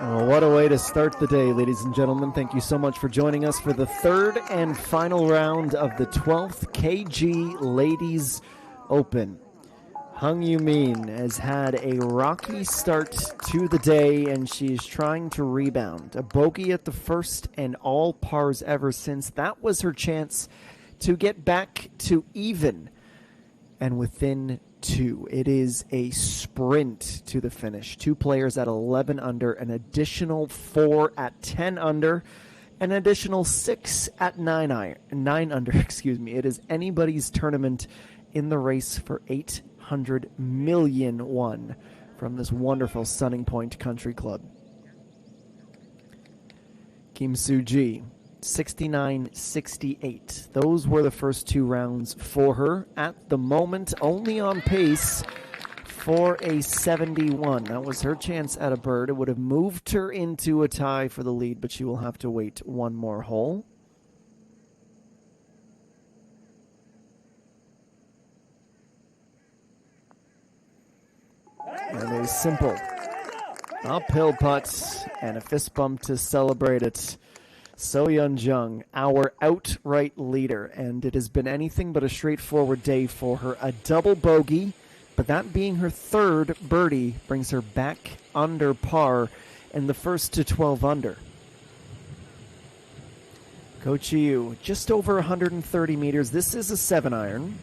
Well, what a way to start the day, ladies and gentlemen. Thank you so much for joining us for the third and final round of the 12th KG Ladies Open. Hung Yumin has had a rocky start to the day, and she's trying to rebound. A bogey at the first and all pars ever since. That was her chance to get back to even, and within two. It is a sprint to the finish. Two players at 11 under, an additional 4 at 10 under, an additional 6 at 9 under. Excuse me. It is anybody's tournament in the race for 800 million won from this wonderful Sunning Point Country Club. Kim Soo-ji, 69-68. Those were the first two rounds for her. At the moment, only on pace for a 71. That was her chance at a bird. It would have moved her into a tie for the lead, but she will have to wait one more hole. And a simple uphill putt and a fist bump to celebrate it. So Yeon-jung, our outright leader, and it has been anything but a straightforward day for her. A double bogey, but that being her third birdie brings her back under par and the first to 12 under. Ko Chi-yu, just over 130 meters. This is a 7-iron.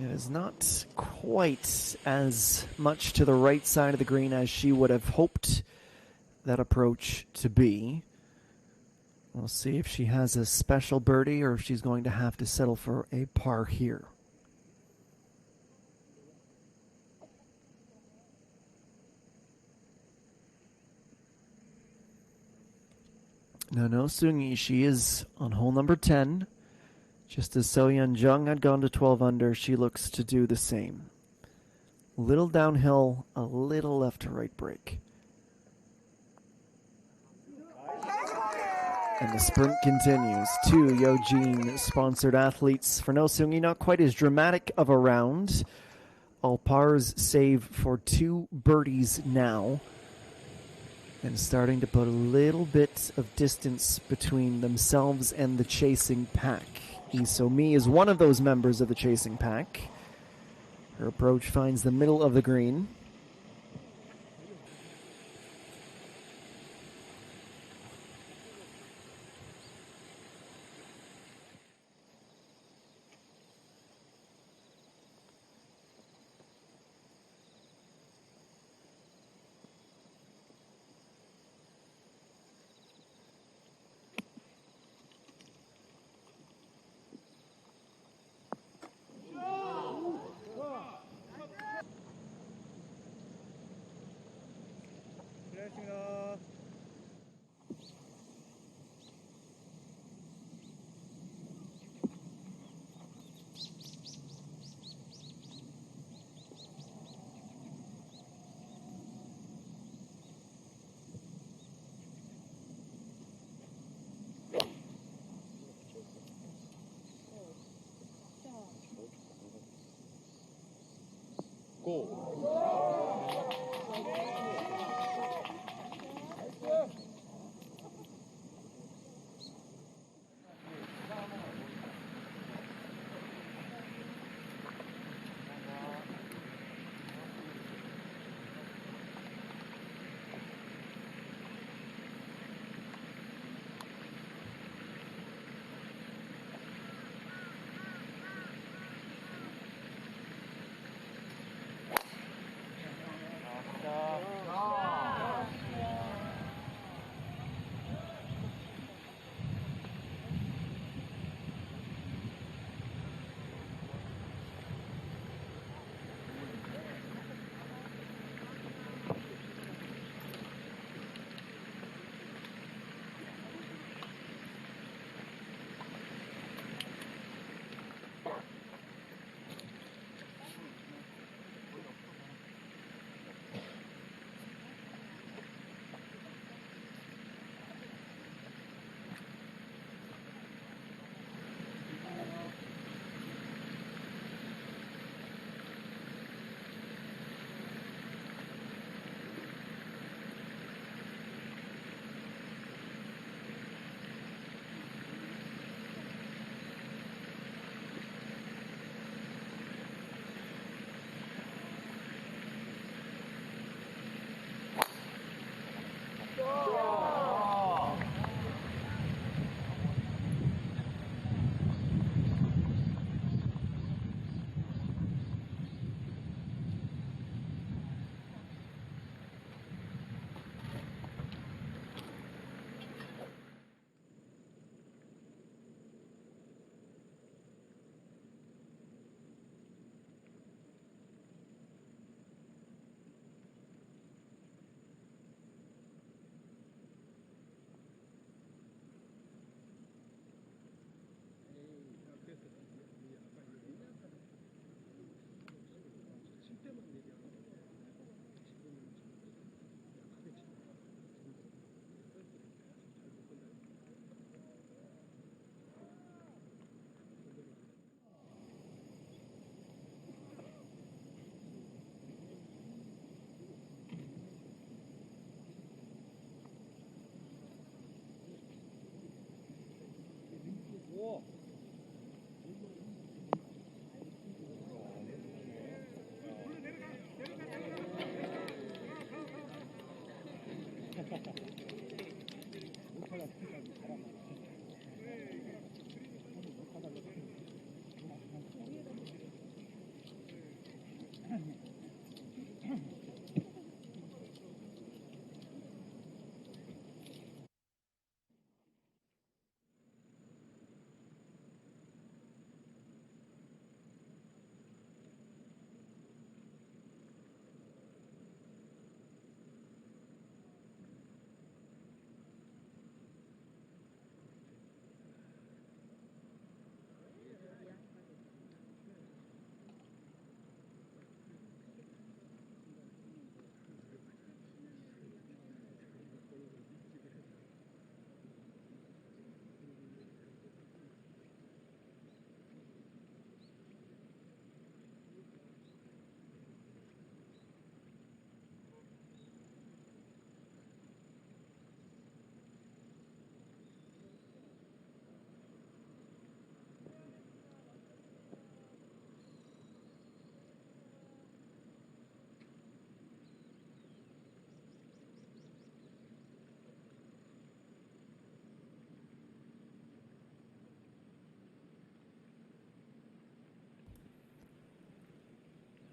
It is not quite as much to the right side of the green as she would have hoped that approach to be. We'll see if she has a special birdie or if she's going to have to settle for a par here. No, Seung-yi, she is on hole number 10. Just as So Yeon-jung had gone to 12 under, she looks to do the same. Little downhill, a little left to right break. And the sprint continues. Two Yeojin sponsored athletes. For No Seung-yi, not quite as dramatic of a round. All pars save for two birdies now. And starting to put a little bit of distance between themselves and the chasing pack. Lee So-mi is one of those members of the chasing pack. Her approach finds the middle of the green.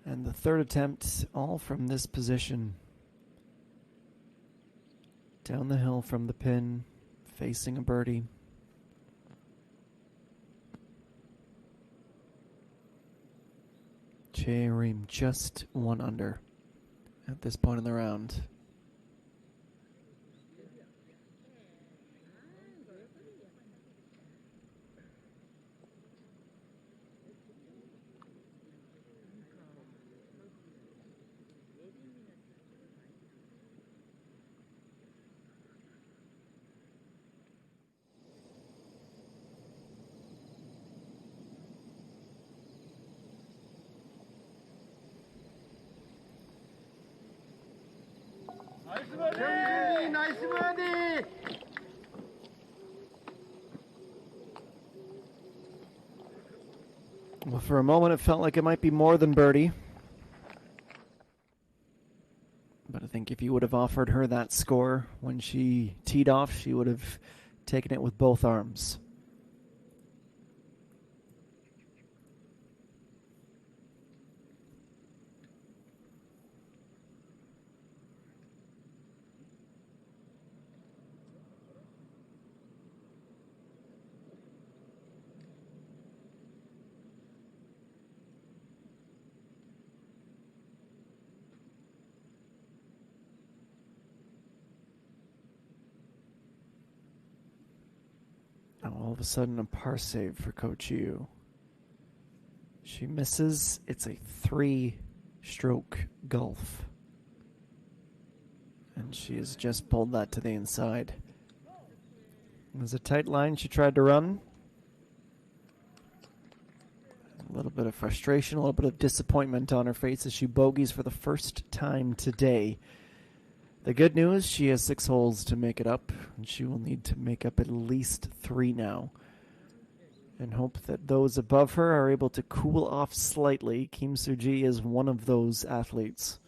And the third attempt, all from this position. Down the hill from the pin, facing a birdie. Cherim just 1 under at this point in the round. Nice birdie! Well, for a moment it felt like it might be more than birdie. But I think if you would have offered her that score when she teed off, she would have taken it with both arms. All of a sudden, a par save for Coach Yu. She misses. It's a 3-stroke golf. And she has just pulled that to the inside. It was a tight line she tried to run. A little bit of frustration, a little bit of disappointment on her face as she bogeys for the first time today. The good news, she has 6 holes to make it up, and she will need to make up at least 3 now. And hope that those above her are able to cool off slightly. Kim Soo-ji is one of those athletes.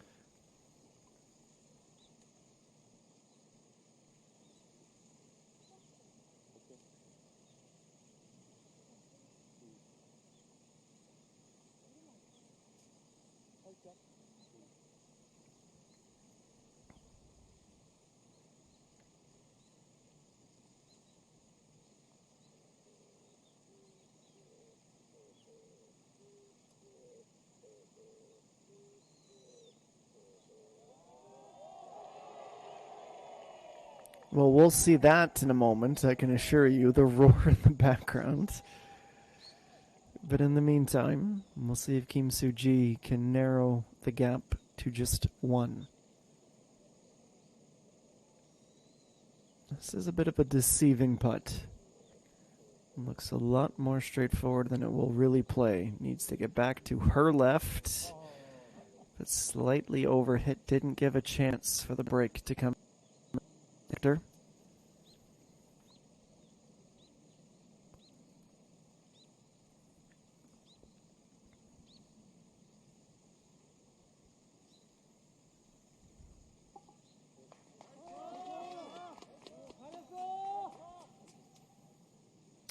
Well, we'll see that in a moment, I can assure you. The roar in the background. But in the meantime, we'll see if Kim Soo-ji can narrow the gap to just one. This is a bit of a deceiving putt. Looks a lot more straightforward than it will really play. Needs to get back to her left. But slightly overhit, didn't give a chance for the break to come. Victor.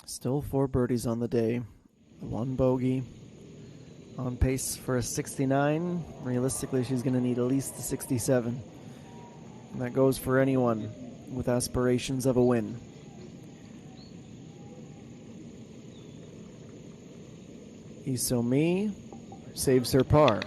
Still 4 birdies on the day. 1 bogey. On pace for a 69. Realistically, she's going to need at least a 67. And that goes for anyone with aspirations of a win. Isomi saves her par.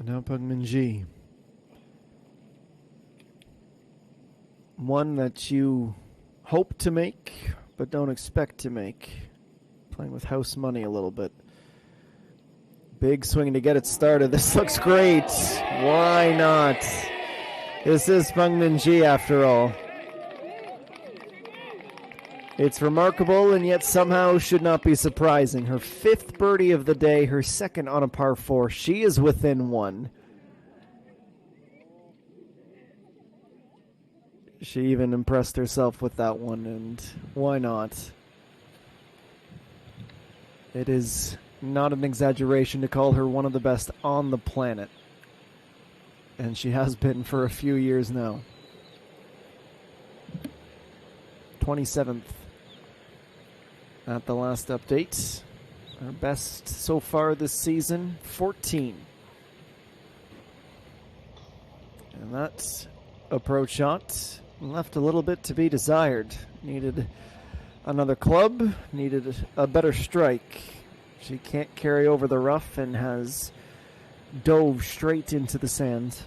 Now Pugman-ji. One that you hope to make, but don't expect to make. Playing with house money a little bit. Big swing to get it started. This looks great. Why not? This is Pugman-ji after all. It's remarkable and yet somehow should not be surprising. Her 5th birdie of the day, her 2nd on a par 4. She is within 1. She even impressed herself with that one, and why not? It is not an exaggeration to call her one of the best on the planet. And she has been for a few years now. 27th. At the last update, our best so far this season, 14. And that approach shot left a little bit to be desired. Needed another club, needed a better strike. She can't carry over the rough and has dove straight into the sand.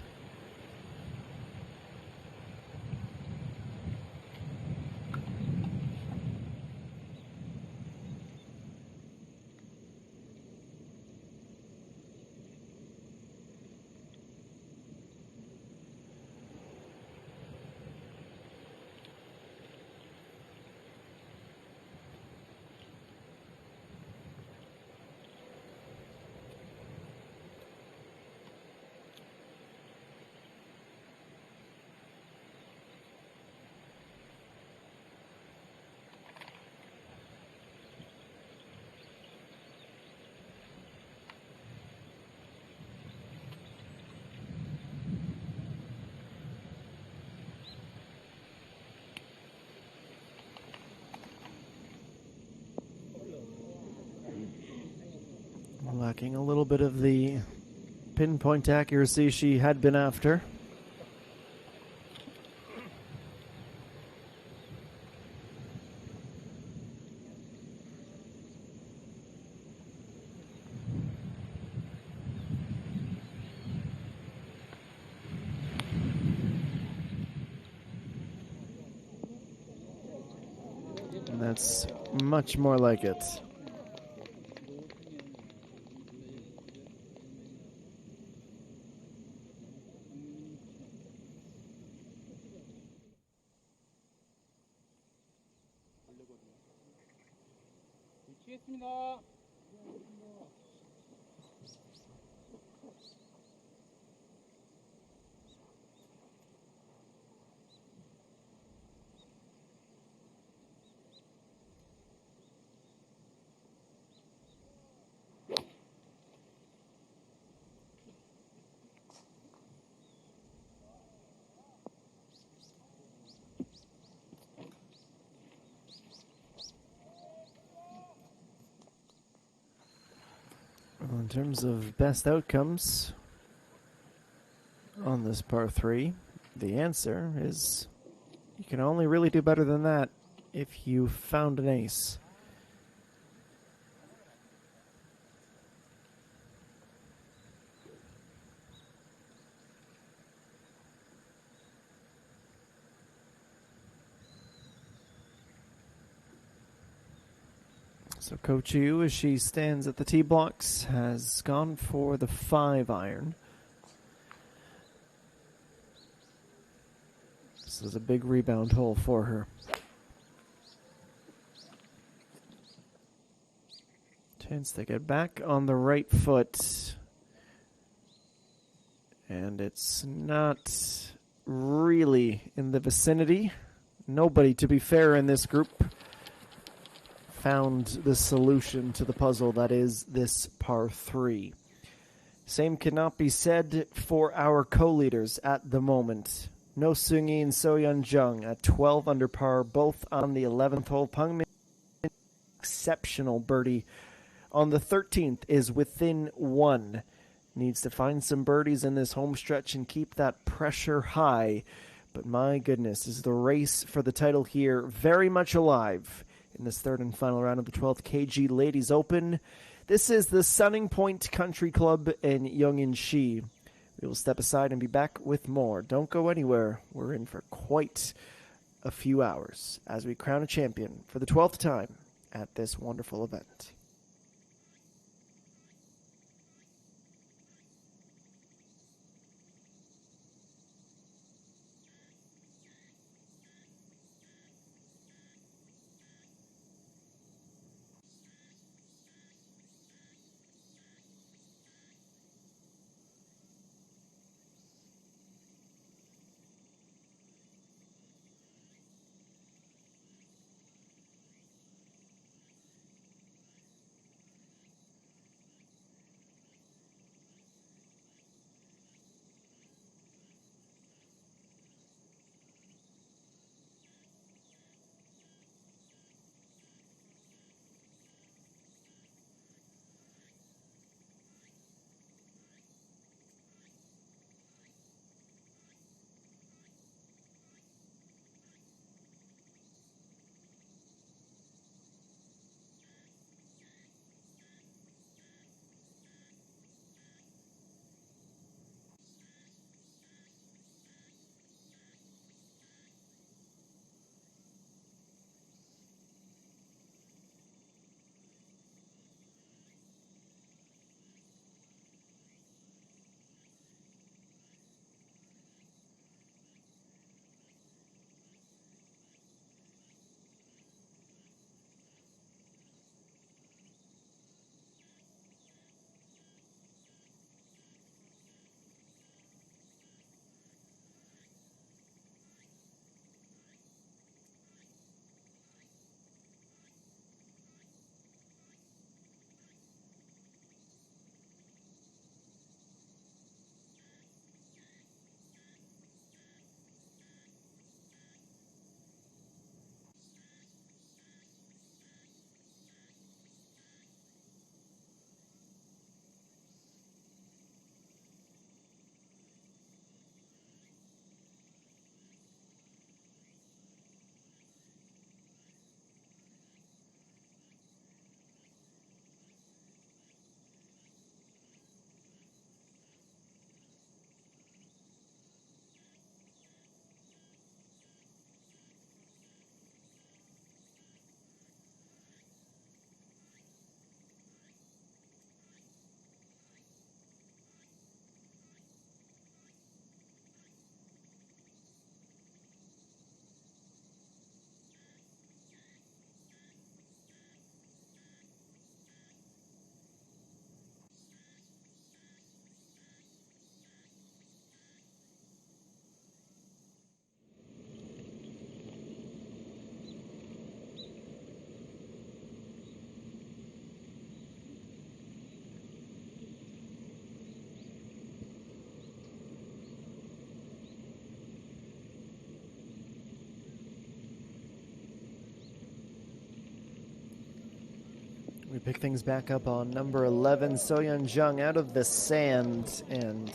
Lacking a little bit of the pinpoint accuracy she had been after. And that's much more like it. Well, in terms of best outcomes on this par 3, the answer is you can only really do better than that if you found an ace. So Coach Yu, as she stands at the tee box, has gone for the 5-iron. This is a big rebound hole for her. Chance to get back on the right foot. And it's not really in the vicinity. Nobody, to be fair, in this group found the solution to the puzzle that is this par 3. Same cannot be said for our co-leaders at the moment. No Seung-Yi and So-Yeon Jung at 12 under par, both on the 11th hole. Peng Min, exceptional birdie on the 13th, is within 1. Needs to find some birdies in this home stretch and keep that pressure high. But my goodness, is the race for the title here very much alive in this third and final round of the 12th KG Ladies Open. This is the Sunning Point Country Club in Yongin-shi. We will step aside and be back with more. Don't go anywhere. We're in for quite a few hours as we crown a champion for the 12th time at this wonderful event. We pick things back up on number 11, So-Yeon Jung out of the sand and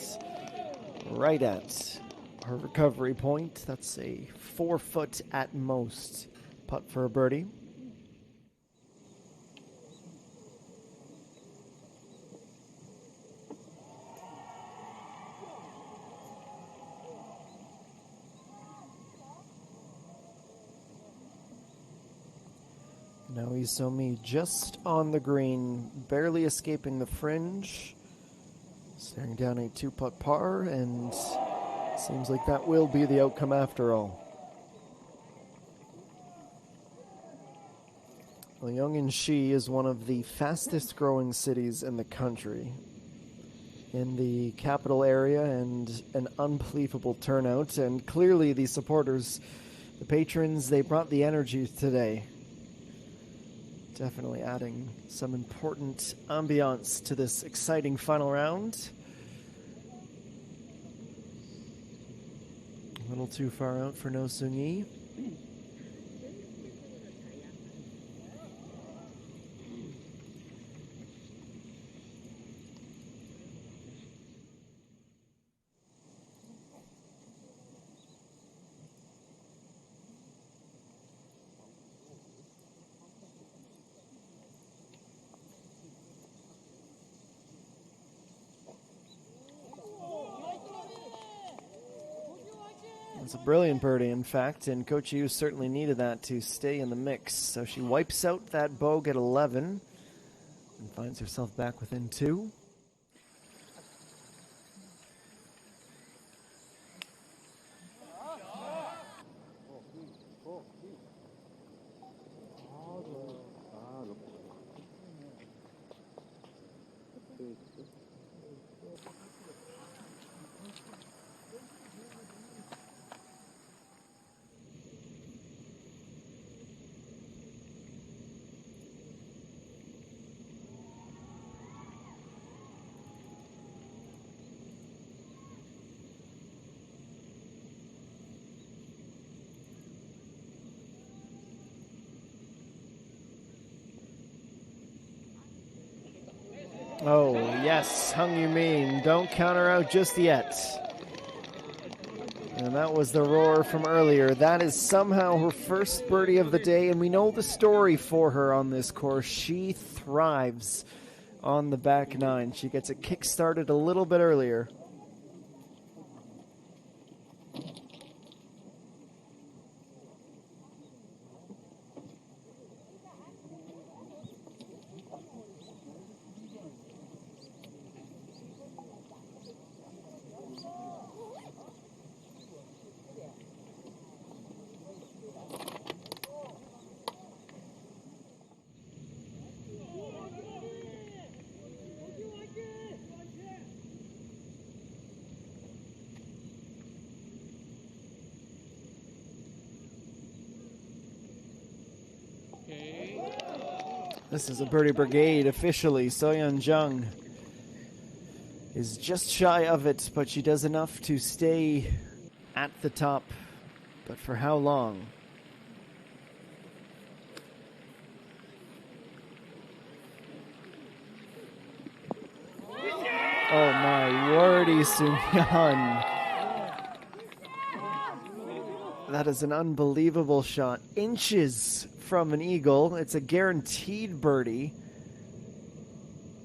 right at her recovery point. That's a 4 foot at most putt for a birdie. Now Isomi just on the green, barely escaping the fringe. Staring down a two-putt par, and seems like that will be the outcome after all. Well, Yongin-shi is one of the fastest growing cities in the country. In the capital area, and an unbelievable turnout, and clearly the supporters, the patrons, they brought the energy today. Definitely adding some important ambiance to this exciting final round. A little too far out for No Sung-yi. It's a brilliant birdie, in fact, and Coach Yu certainly needed that to stay in the mix. So she wipes out that bogey at 11 and finds herself back within 2. Oh, yes, Hung Yu-min, don't count her out just yet. And that was the roar from earlier. That is somehow her first birdie of the day, and we know the story for her on this course. She thrives on the back nine. She gets it kick-started a little bit earlier. This is a birdie brigade officially. So-yeon Jung is just shy of it, but she does enough to stay at the top. But for how long? Oh my word, Lee Seung-yeon. That is an unbelievable shot. Inches from an eagle. It's a guaranteed birdie.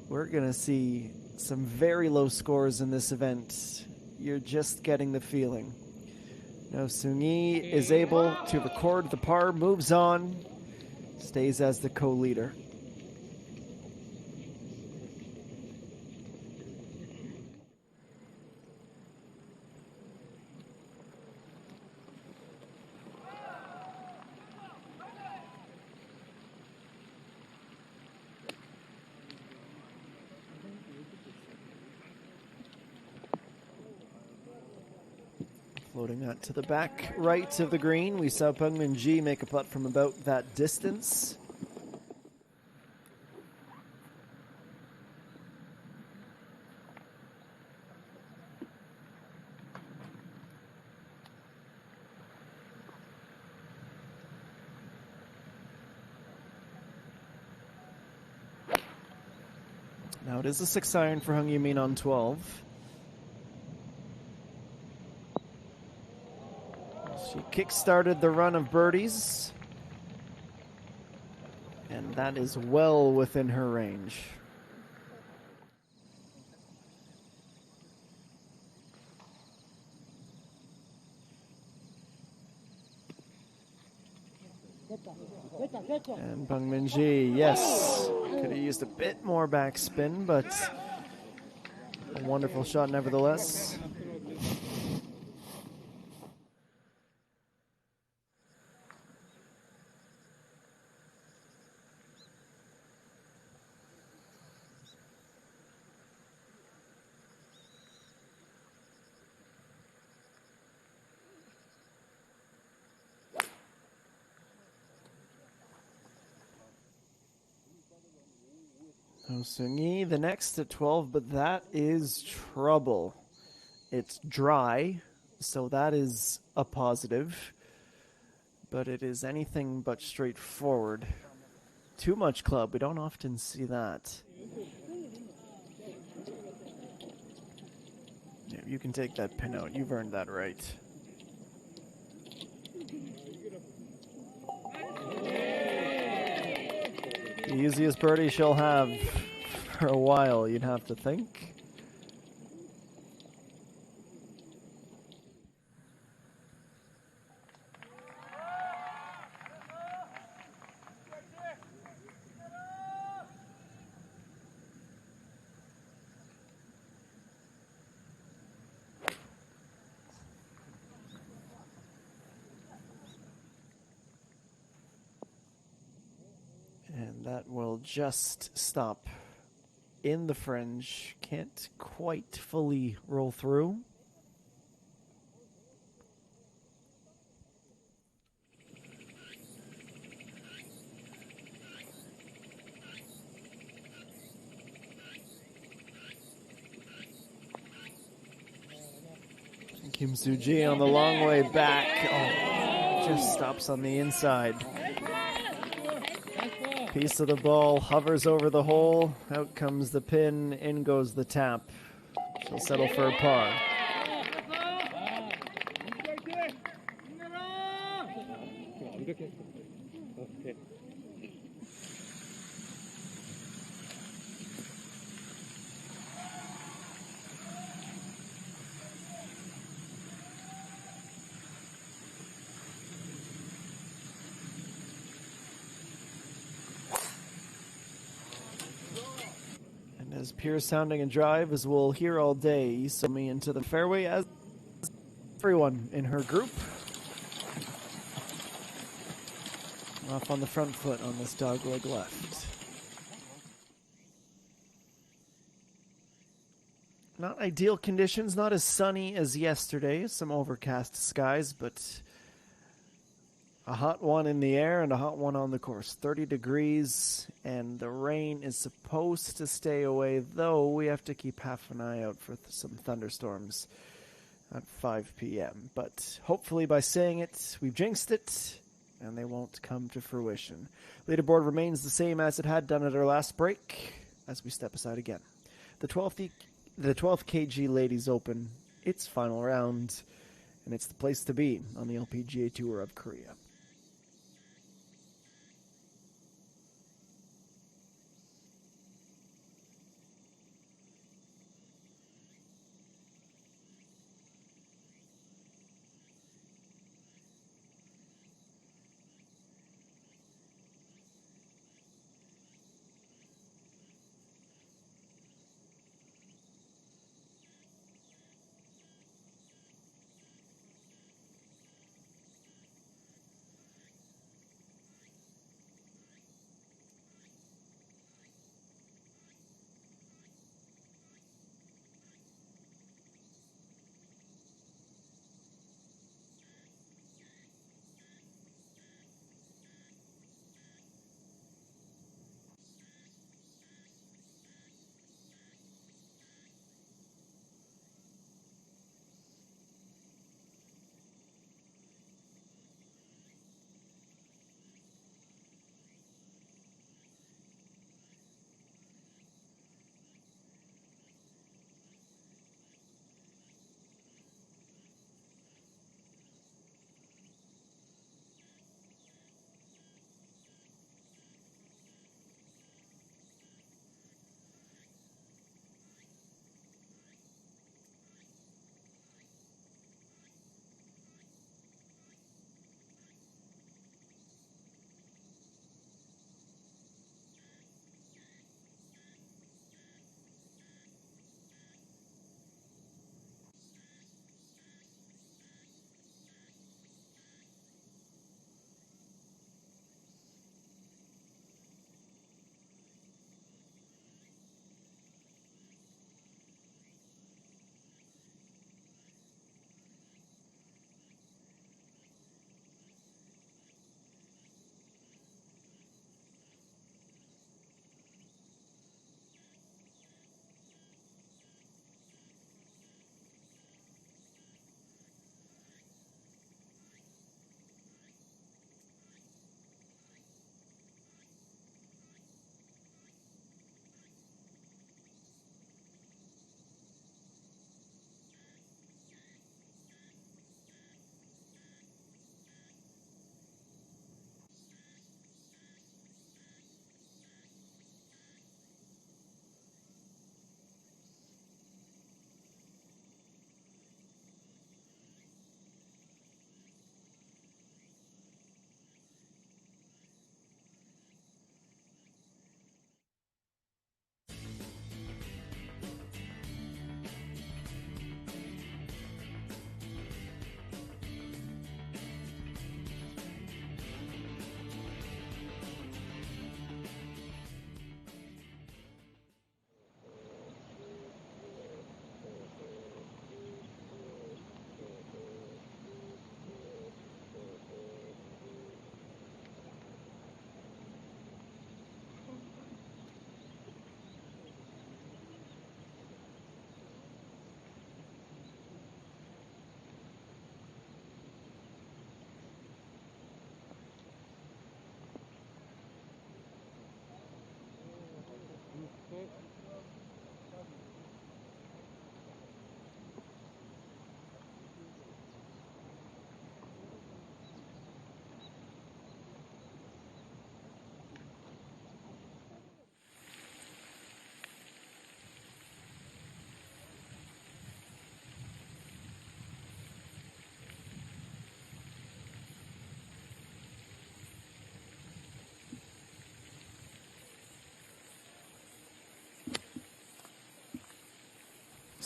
We're going to see some very low scores in this event. You're just getting the feeling. Now Seung-yi is able to record the par, moves on, stays as the co-leader. Floating that to the back right of the green. We saw Peng Min-ji make a putt from about that distance. Now it is a 6-iron for Hung Yu-min on 12. She kick-started the run of birdies, and that is well within her range. And Bang Minji, yes, could have used a bit more backspin, but a wonderful shot nevertheless. Oh, Seung-yi, the next at 12, but that is trouble. It's dry, so that is a positive, but it is anything but straightforward. Too much club, we don't often see that. Yeah, you can take that pin out, you've earned that right. The easiest birdie she'll have for a while, you'd have to think. And that will just stop in the fringe. Can't quite fully roll through. Kim Soo-ji on the long way back. Oh, just stops on the inside. Piece of the ball hovers over the hole. Out comes the pin. In goes the tap. She'll settle for a par. As pure sounding a drive as we'll hear all day, Sumi into the fairway as everyone in her group. Off on the front foot on this dogleg left. Not ideal conditions, not as sunny as yesterday. Some overcast skies, but a hot one in the air and a hot one on the course. 30 degrees, and the rain is supposed to stay away, though we have to keep half an eye out for some thunderstorms at 5 p.m. But hopefully by saying it, we've jinxed it, and they won't come to fruition. Leaderboard remains the same as it had done at our last break as we step aside again. The 12th KG Ladies Open, its final round, and it's the place to be on the LPGA Tour of Korea.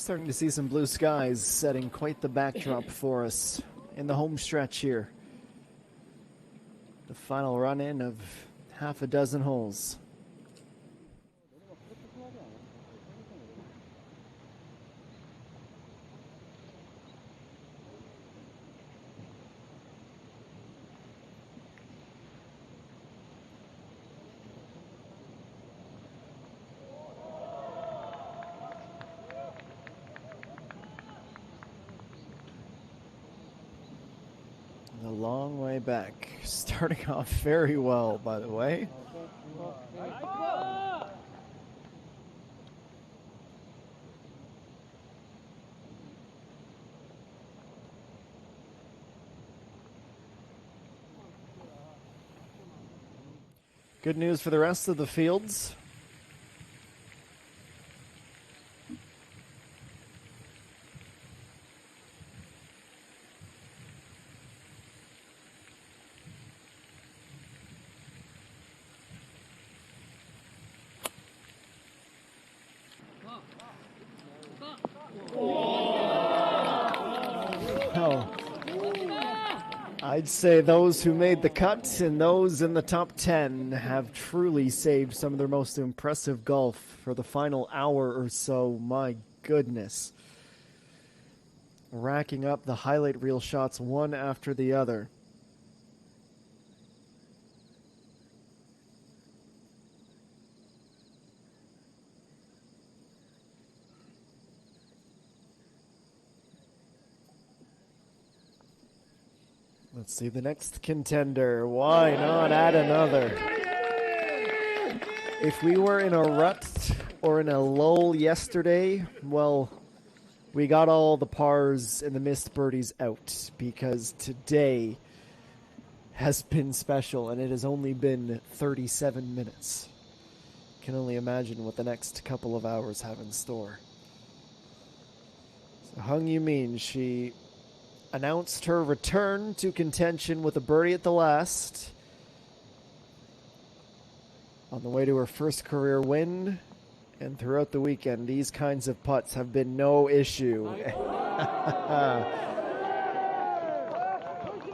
Starting to see some blue skies, setting quite the backdrop for us in the home stretch here. The final run-in of half a dozen holes. A long way back. Starting off very well, by the way. Good news for the rest of the fields. Oh, I'd say those who made the cut and those in the top 10 have truly saved some of their most impressive golf for the final hour or so. My goodness. Racking up the highlight reel shots one after the other. Let's see the next contender. Why not add another? If we were in a rut or in a lull yesterday, well, we got all the pars and the missed birdies out because today has been special and it has only been 37 minutes. Can only imagine what the next couple of hours have in store. So Hung Yu-min, she announced her return to contention with a birdie at the last. On the way to her first career win, and throughout the weekend, these kinds of putts have been no issue.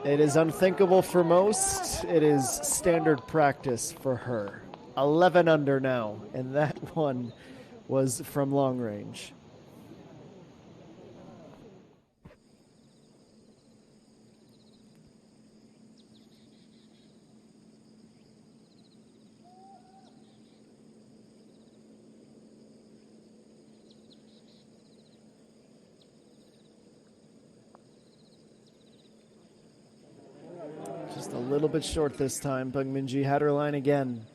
It is unthinkable for most. It is standard practice for her. 11 under now, and that one was from long range. Just a little bit short this time. Bung Min-ji had her line again.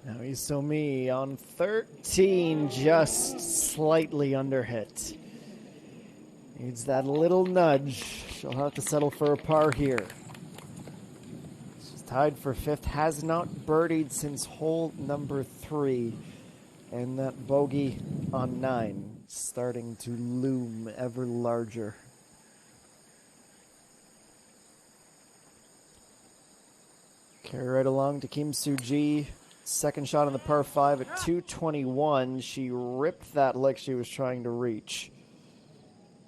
Now Isomi on 13, just slightly under hit. Needs that little nudge. She'll have to settle for a par here. She's tied for fifth, has not birdied since hole number 3. And that bogey on 9 starting to loom ever larger. Carry right along to Kim Soo-ji. Second shot on the par 5 at 221. She ripped that like she was trying to reach.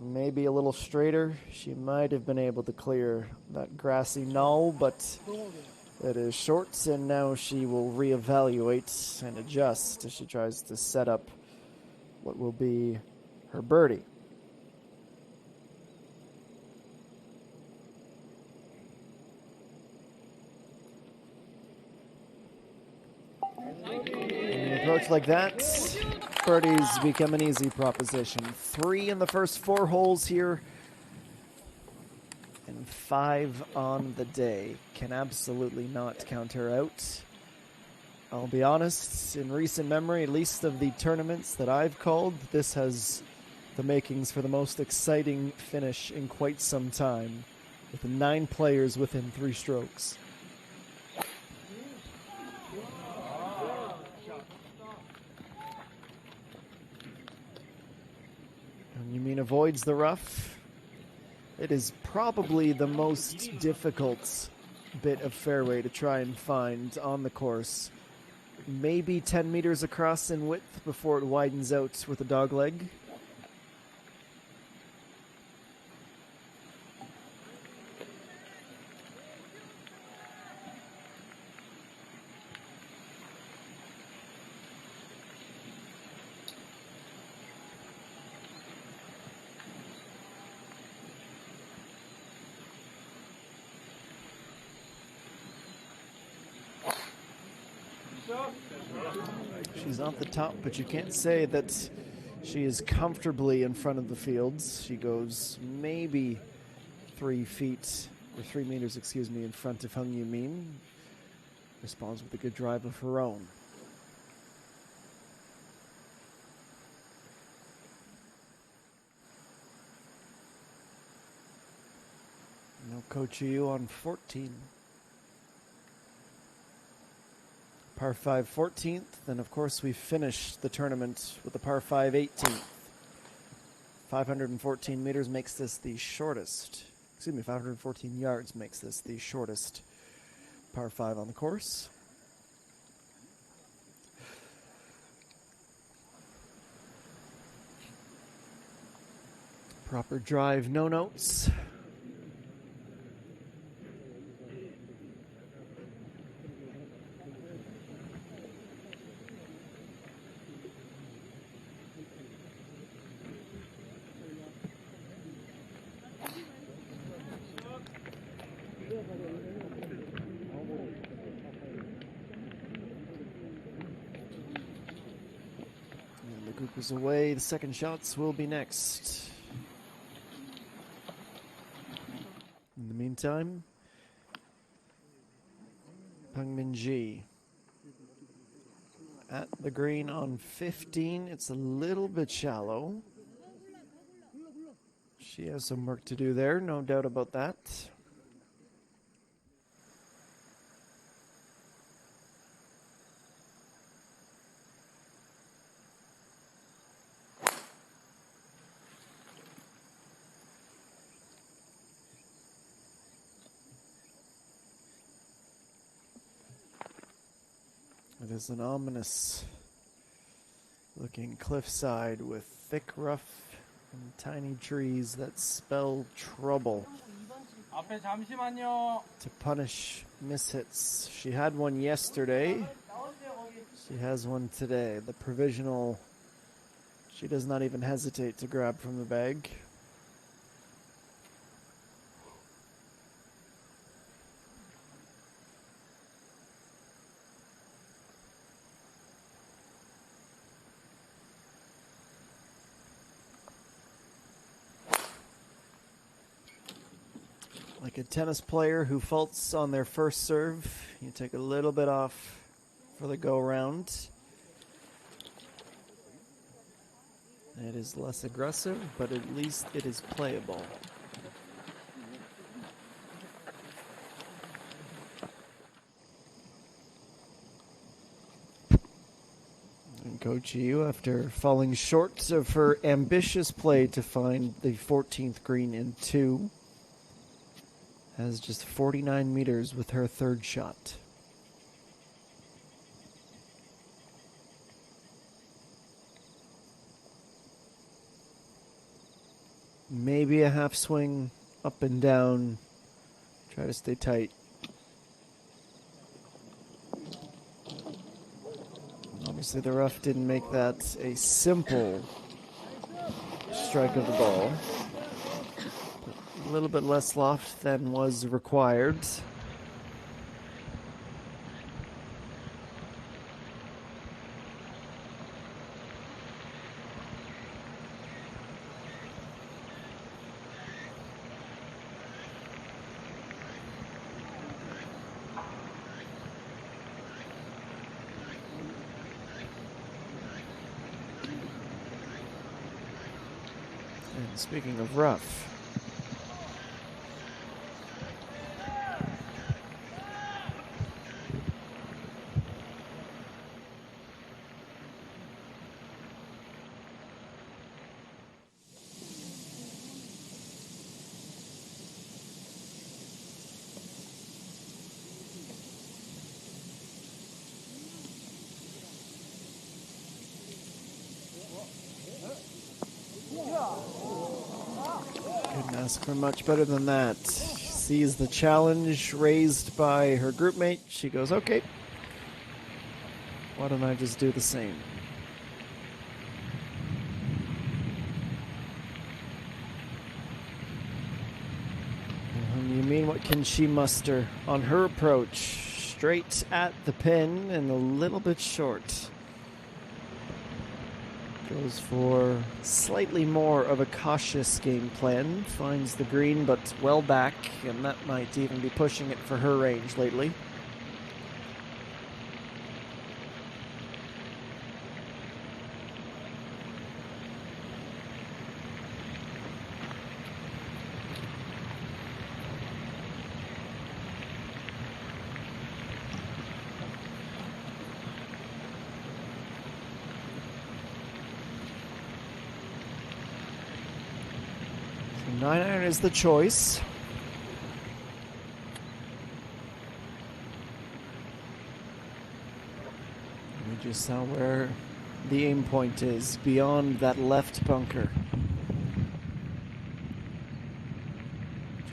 Maybe a little straighter. She might have been able to clear that grassy knoll, but it is short, and now she will reevaluate and adjust as she tries to set up what will be her birdie. And an approach like that, birdies become an easy proposition. 3 in the first 4 holes here, and 5 on the day. Can absolutely not count her out. I'll be honest, in recent memory, at least of the tournaments that I've called, this has the makings for the most exciting finish in quite some time, with 9 players within 3 strokes. And you mean avoids the rough? It is probably the most difficult bit of fairway to try and find on the course. Maybe 10 meters across in width before it widens out with a dog leg. She's off the top, but you can't say that she is comfortably in front of the fields. She goes maybe 3 feet, or 3 meters, excuse me, in front of Hung Yu-min. Responds with a good drive of her own. No Coach Yu on 14. Par 5 14th, and of course we finished the tournament with a par 5 18th. 514 meters makes this the shortest, 514 yards makes this the shortest par 5 on the course. Proper drive, no notes. Is away. The second shots will be next. In the meantime, Peng Min-ji at the green on 15. It's a little bit shallow. She has some work to do there, no doubt about that. It is an ominous looking cliffside with thick rough and tiny trees that spell trouble to punish mishits. She had one yesterday. She has one today. The provisional, she does not even hesitate to grab from the bag. Like a tennis player who faults on their first serve, you take a little bit off for the go-round. It is less aggressive, but at least it is playable. And Coach Yu, after falling short of her ambitious play to find the 14th green in 2, has just 49 meters with her third shot. Maybe a half swing up and down. Try to stay tight. Obviously the rough didn't make that a simple strike of the ball. A little bit less loft than was required. And speaking of rough, couldn't ask for much better than that. Sees the challenge raised by her group mate. She goes, okay, why don't I just do the same? You mean, what can she muster on her approach? Straight at the pin and a little bit short. Goes for slightly more of a cautious game plan. Finds the green, but well back, and that might even be pushing it for her range lately. So 9-iron is the choice. We just saw where the aim point is, beyond that left bunker.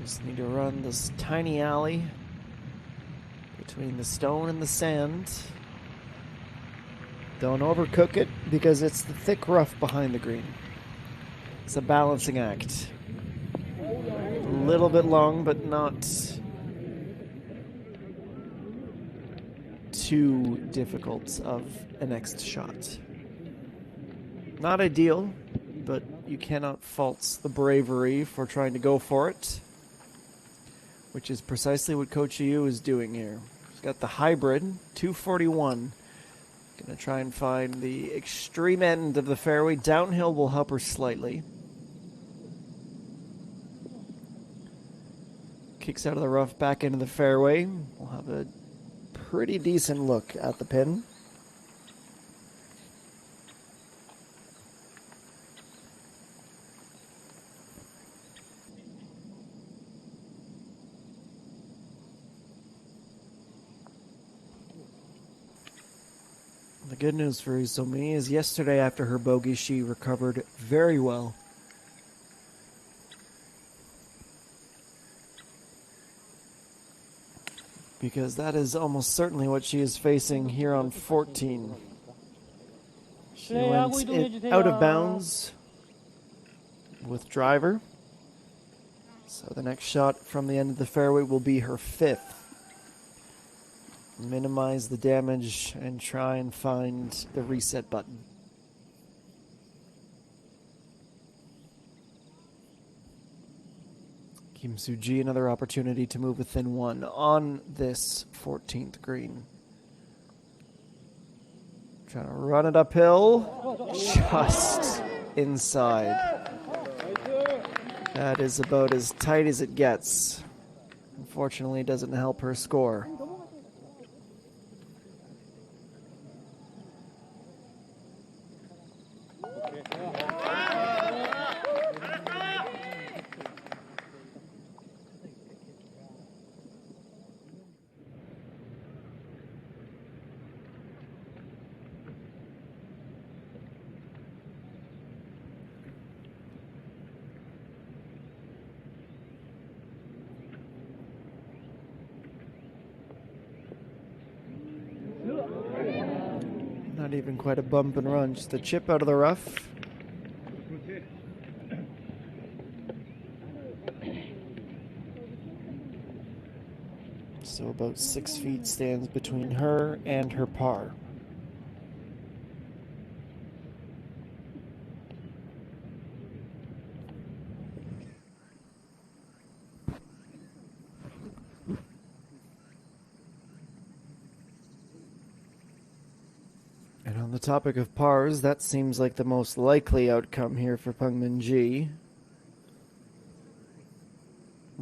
Just need to run this tiny alley between the stone and the sand. Don't overcook it because it's the thick rough behind the green. It's a balancing act. A little bit long, but not too difficult of a next shot. Not ideal, but you cannot fault the bravery for trying to go for it, which is precisely what Coach Yu is doing here. He's got the hybrid, 241. Gonna try and find the extreme end of the fairway. Downhill will help her slightly. Kicks out of the rough back into the fairway. We'll have a pretty decent look at the pin. The good news for Izumi is yesterday after her bogey, she recovered very well. Because that is almost certainly what she is facing here on 14. She went out of bounds with driver. So the next shot from the end of the fairway will be her fifth. Minimize the damage and try and find the reset button. Kim Soo-ji, another opportunity to move within one on this 14th green. Trying to run it uphill, just inside. That is about as tight as it gets. Unfortunately, it doesn't help her score. Not even quite a bump and run, just a chip out of the rough. So about 6 feet stands between her and her par. And on the topic of pars, that seems like the most likely outcome here for Peng Min-ji.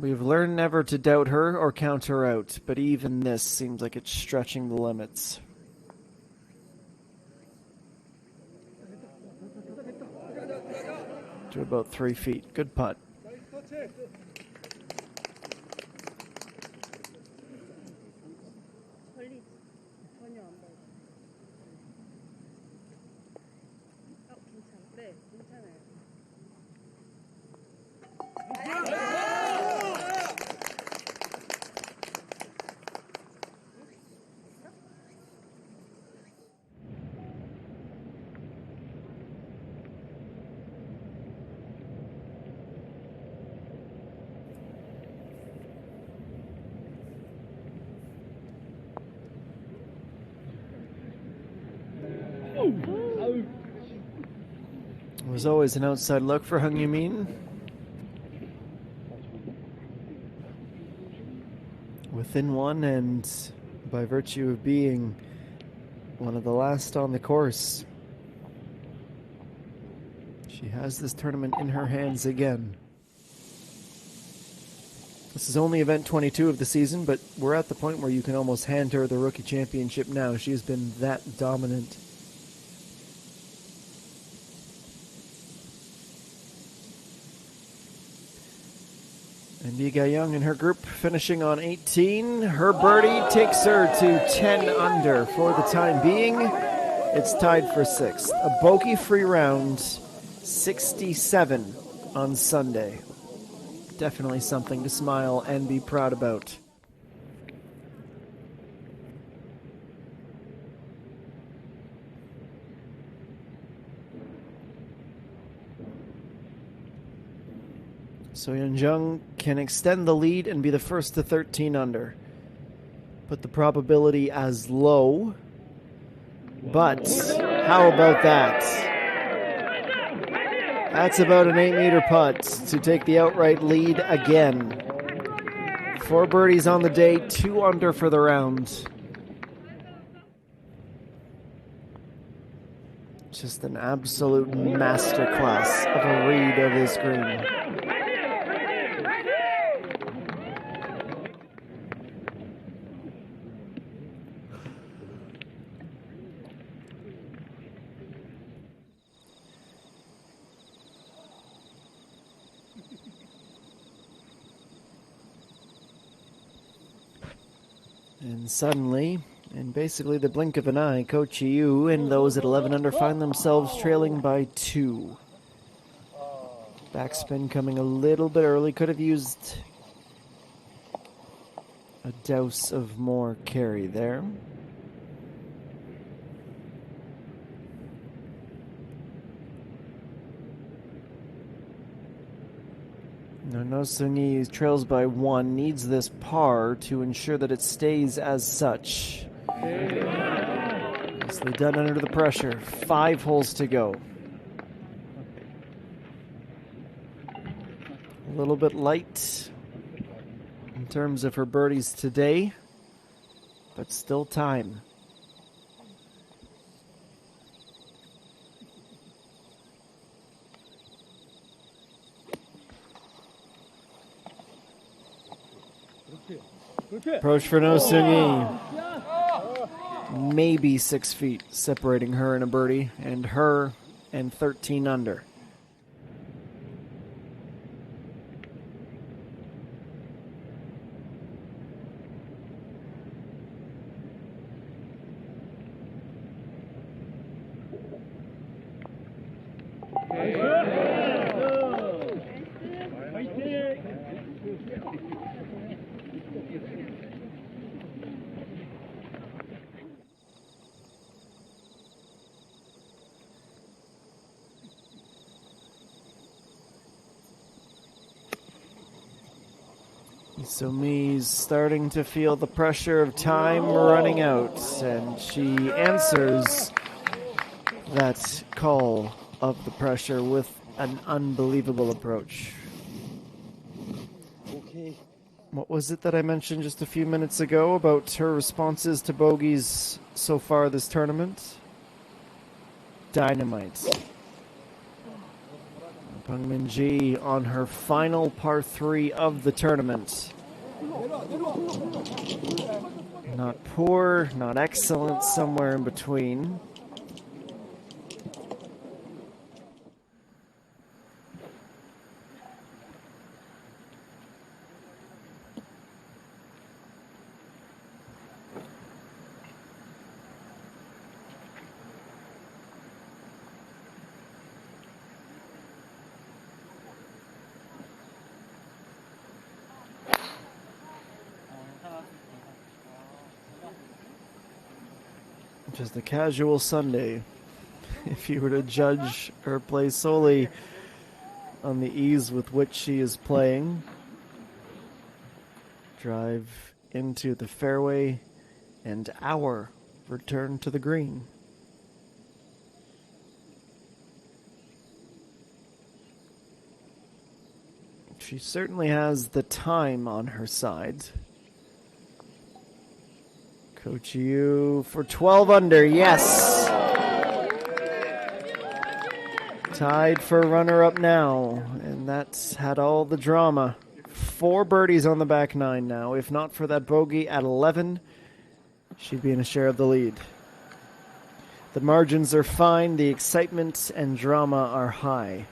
We've learned never to doubt her or count her out, but even this seems like it's stretching the limits. To about 3 feet. Good putt. It was always an outside look for Hung Yumin. Within one, and by virtue of being one of the last on the course, she has this tournament in her hands again. This is only event 22 of the season, but we're at the point where you can almost hand her the rookie championship now. She has been that dominant. And Yiga Young and her group finishing on 18. Her birdie takes her to 10 under for the time being. It's tied for 6th. A bogey-free round, 67 on Sunday. Definitely something to smile and be proud about. So Yeonjung can extend the lead and be the first to 13 under. Put the probability as low. But how about that? That's about an 8-meter putt to take the outright lead again. 4 birdies on the day, 2 under for the round. Just an absolute masterclass of a read of this green. And suddenly, in basically the blink of an eye, Coach Yu and those at 11 under find themselves trailing by 2. Backspin coming a little bit early. Could have used a dose of more carry there. No Seung-Yi trails by 1, needs this par to ensure that it stays as such. Nicely done under the pressure. 5 holes to go. A little bit light in terms of her birdies today, but still time. Approach for No Seung-Yi. Maybe 6 feet separating her and a birdie, and her and 13 under. So Mi's starting to feel the pressure of time running out, and she answers that call of the pressure with an unbelievable approach. Okay. What was it that I mentioned just a few minutes ago about her responses to bogeys so far this tournament? Dynamite. Min-ji on her final par 3 of the tournament. Not poor, not excellent, somewhere in between. Just a casual Sunday. If you were to judge her play solely on the ease with which she is playing. Drive into the fairway and our return to the green. She certainly has the time on her side. Coach Yu for 12 under, yes. Tied for runner-up now, and that's had all the drama. 4 birdies on the back 9 now. If not for that bogey at 11, she'd be in a share of the lead. The margins are fine, the excitement and drama are high.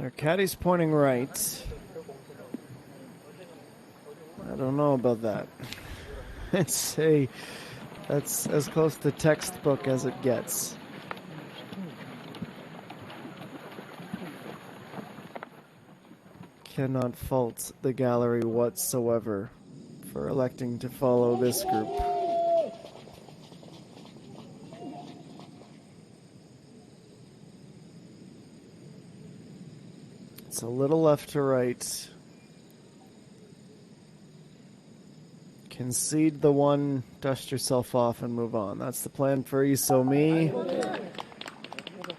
Our caddy's pointing right. I don't know about that. That's as close to textbook as it gets. Cannot fault the gallery whatsoever for electing to follow this group. It's a little left to right. Concede the one, dust yourself off, and move on. That's the plan for Isomi.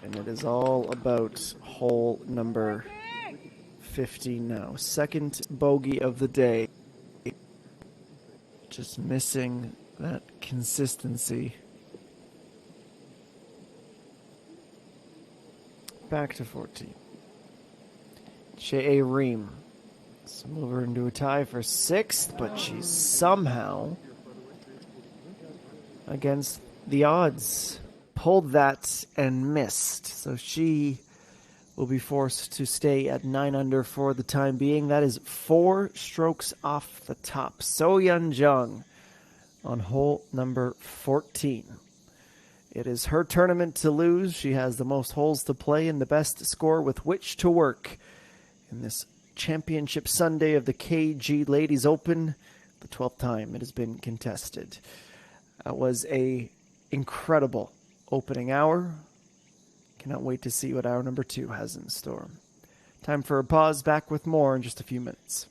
And it is all about hole number 15 now. Second bogey of the day. Just missing that consistency. Back to 14. Che Reem. Let's move her into a tie for 6th, but she's somehow against the odds. Pulled that and missed. So she will be forced to stay at 9 under for the time being. That is 4 strokes off the top. So Yeon Jung on hole number 14. It is her tournament to lose. She has the most holes to play and the best score with which to work in this Championship Sunday of the KG Ladies Open, the 12th time it has been contested. That was a incredible opening hour. Cannot wait to see what hour number 2 has in store. Time for a pause. Back with more in just a few minutes.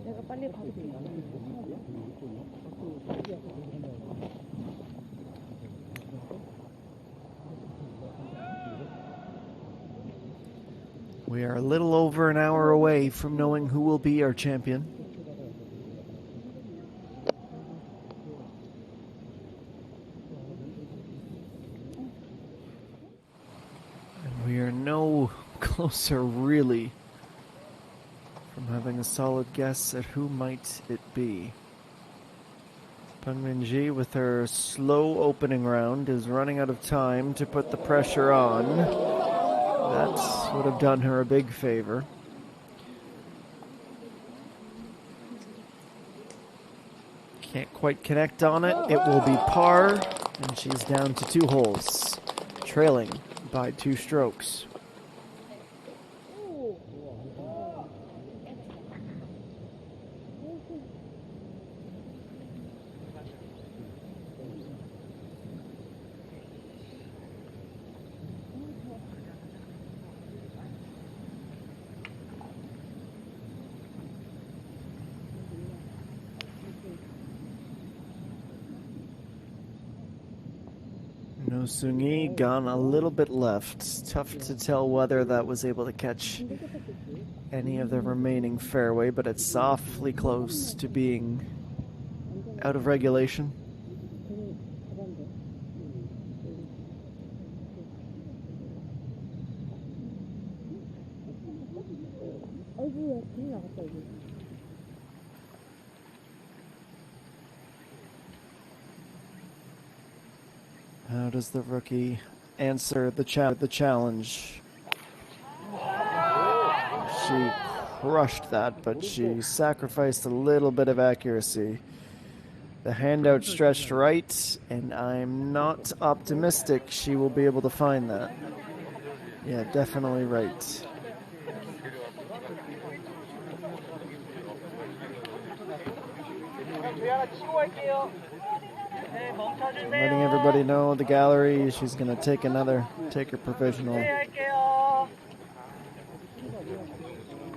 내가 빨리 가볼게. We are a little over an hour away from knowing who will be our champion. And we are no closer, really, from having a solid guess at who might it be. Peng Minji, with her slow opening round, is running out of time to put the pressure on. That would have done her a big favor. Can't quite connect on it. It will be par, and she's down to 2 holes, trailing by 2 strokes. No Sungi, gone a little bit left. Tough to tell whether that was able to catch any of the remaining fairway, but it's awfully close to being out of regulation. How does the rookie answer the challenge? She crushed that, but she sacrificed a little bit of accuracy. The hand outstretched right, and I'm not optimistic she will be able to find that. Yeah, definitely right. Letting everybody know, the gallery, she's going to take her provisional.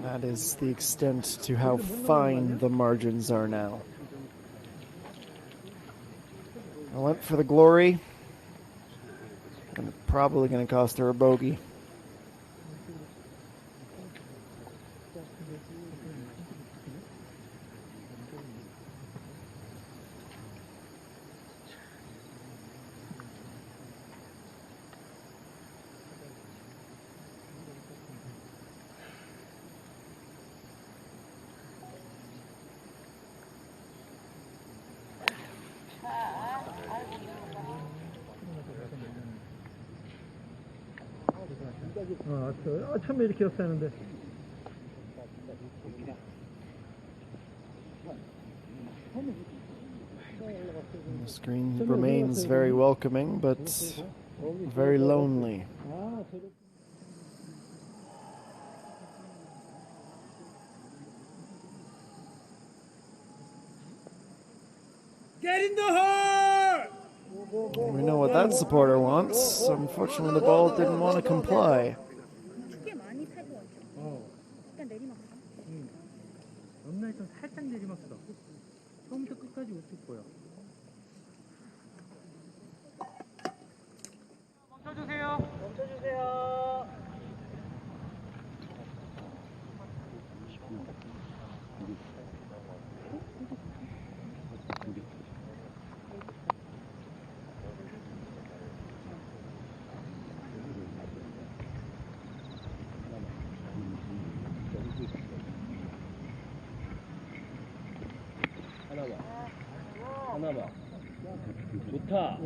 That is the extent to how fine the margins are now. I went for the glory. And probably going to cost her a bogey. 처음에 이렇게 였었는데. The screen remains very welcoming, but very lonely. Get in the hole! We know what that supporter wants. Unfortunately, the ball didn't want to comply. 옆라인은 살짝 내리막이다. 처음부터 끝까지 웃을 거야. 멈춰주세요. 멈춰주세요. 하나만. 좋다.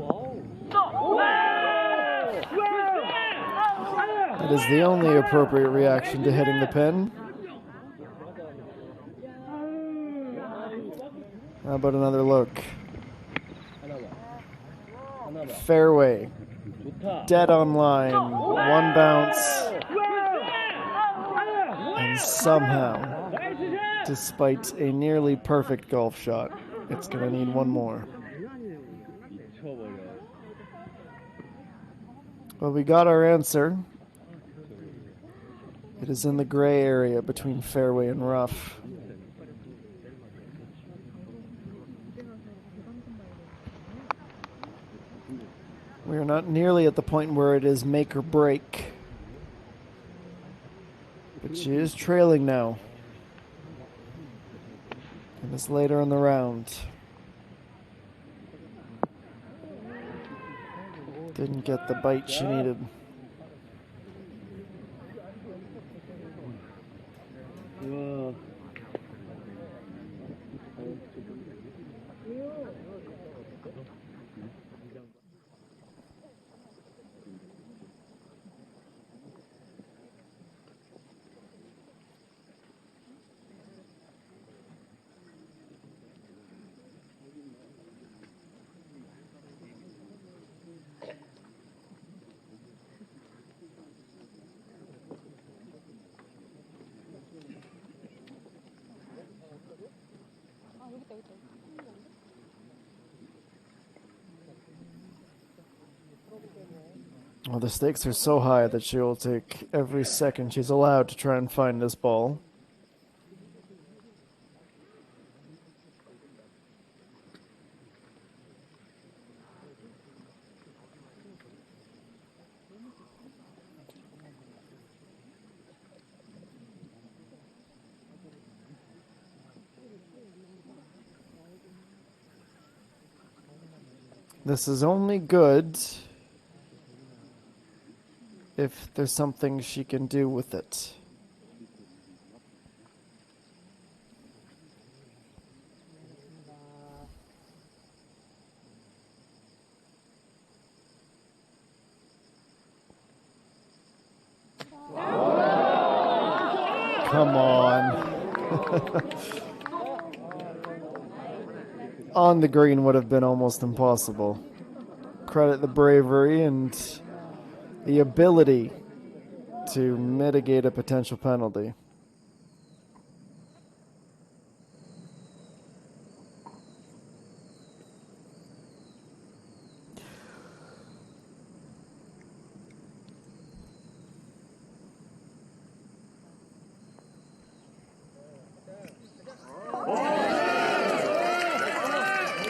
That is the only appropriate reaction to hitting the pin. How about another look? Fairway. Dead on line. One bounce. And somehow, despite a nearly perfect golf shot, it's going to need one more. Well, we got our answer. It is in the gray area between fairway and rough. We are not nearly at the point where it is make or break. But she is trailing now. And it's later in the round. Didn't get the bite she needed. Well, the stakes are so high that she will take every second she's allowed to try and find this ball. This is only good if there's something she can do with it. Come on. On the green would have been almost impossible. Credit the bravery and the ability to mitigate a potential penalty.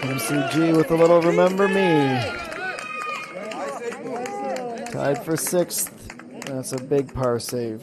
MCG with a little remember me. Tied for sixth. That's a big par save.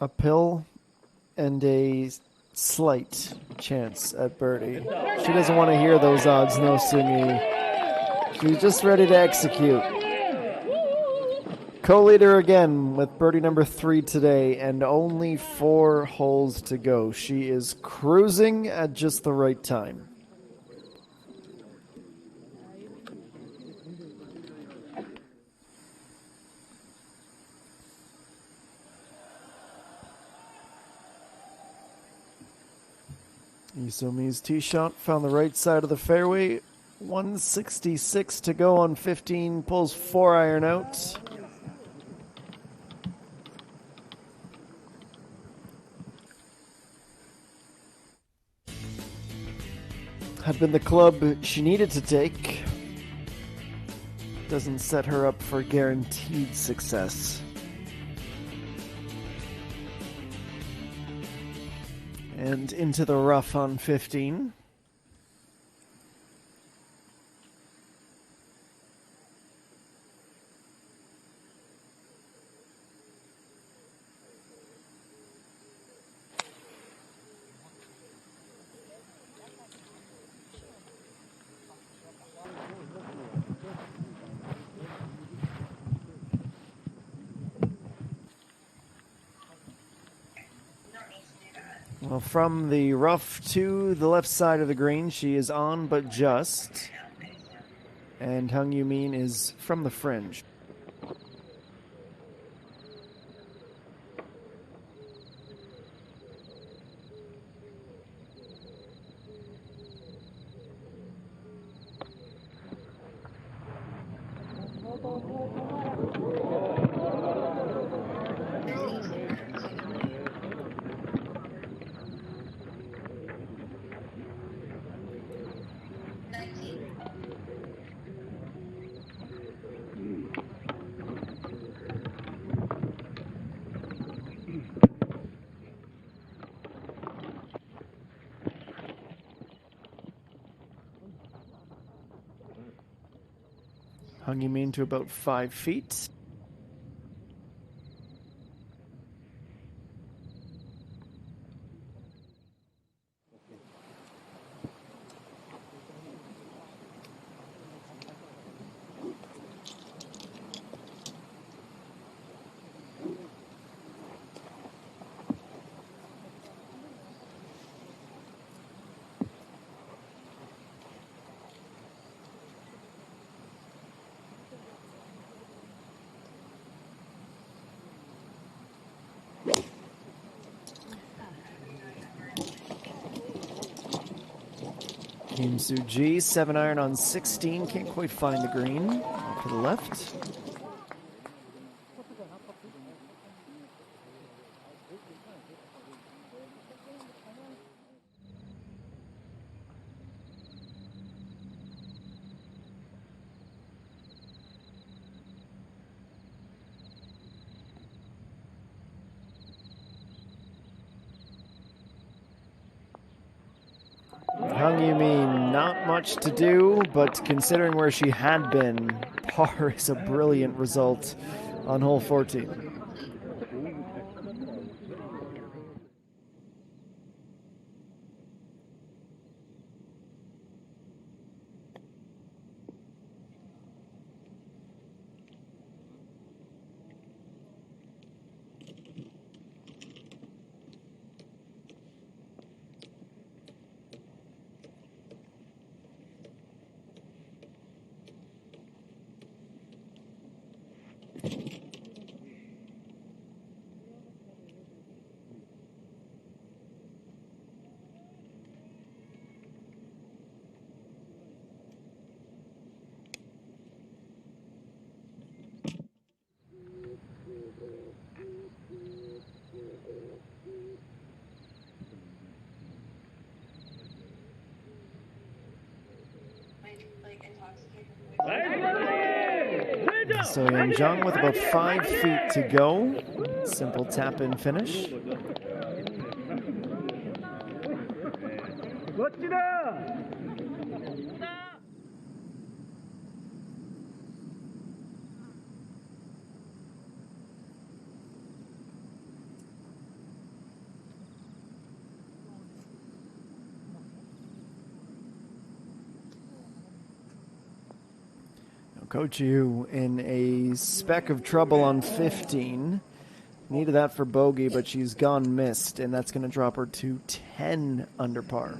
Uphill and a slight chance at birdie. She doesn't want to hear those odds, no Sungi. She's just ready to execute. Co-leader again with birdie number 3 today and only 4 holes to go. She is cruising at just the right time. Isumi's tee shot found the right side of the fairway. 166 to go on 15. Pulls 4 iron out. Had been the club she needed to take. Doesn't set her up for guaranteed success. And into the rough on 15. Well, from the rough to the left side of the green, she is on but just. And Hung Yu-min is from the fringe. Hung Yumin to about 5 feet. Kim Soo-ji, 7-iron on 16, can't quite find the green. Off to the left. Hung Yumin, not much to do, but considering where she had been, par is a brilliant result on hole 14. So Jung with about 5 feet to go. Simple tap-in finish. Coach Yu in a speck of trouble on 15. Needed that for bogey, but she's gone missed, and that's going to drop her to 10 under par.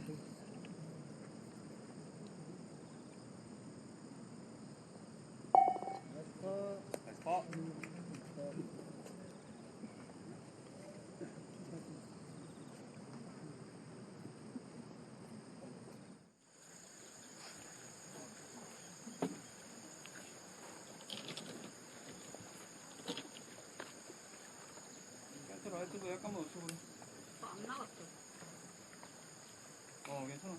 안 나갔어. 괜찮아.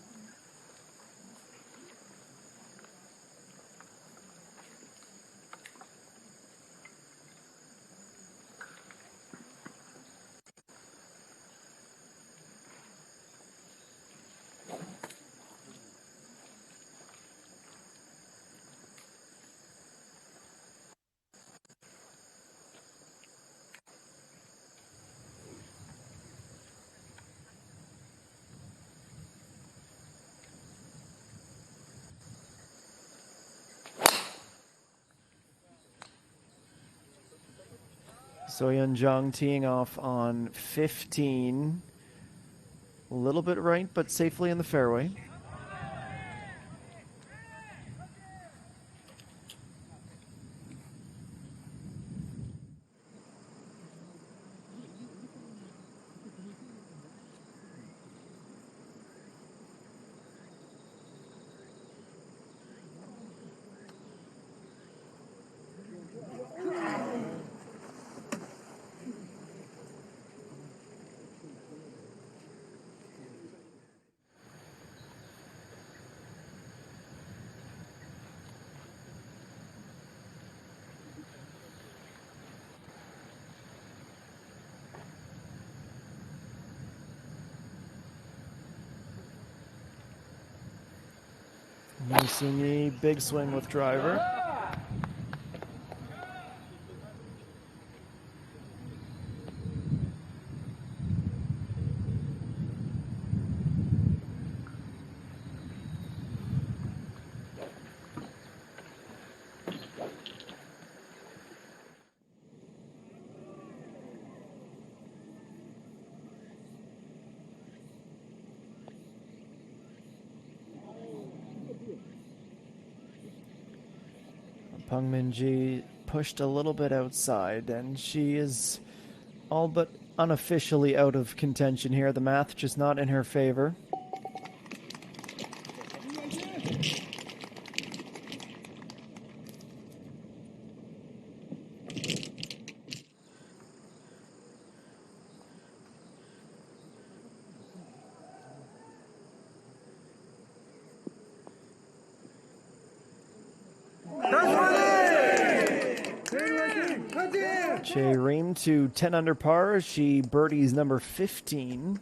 So Jung teeing off on 15. A little bit right, but safely in the fairway. Musinyi, big swing with driver. Peng Minji pushed a little bit outside, and she is all but unofficially out of contention here. The math just not in her favor. Che Ream to 10 under par. She birdies number 15.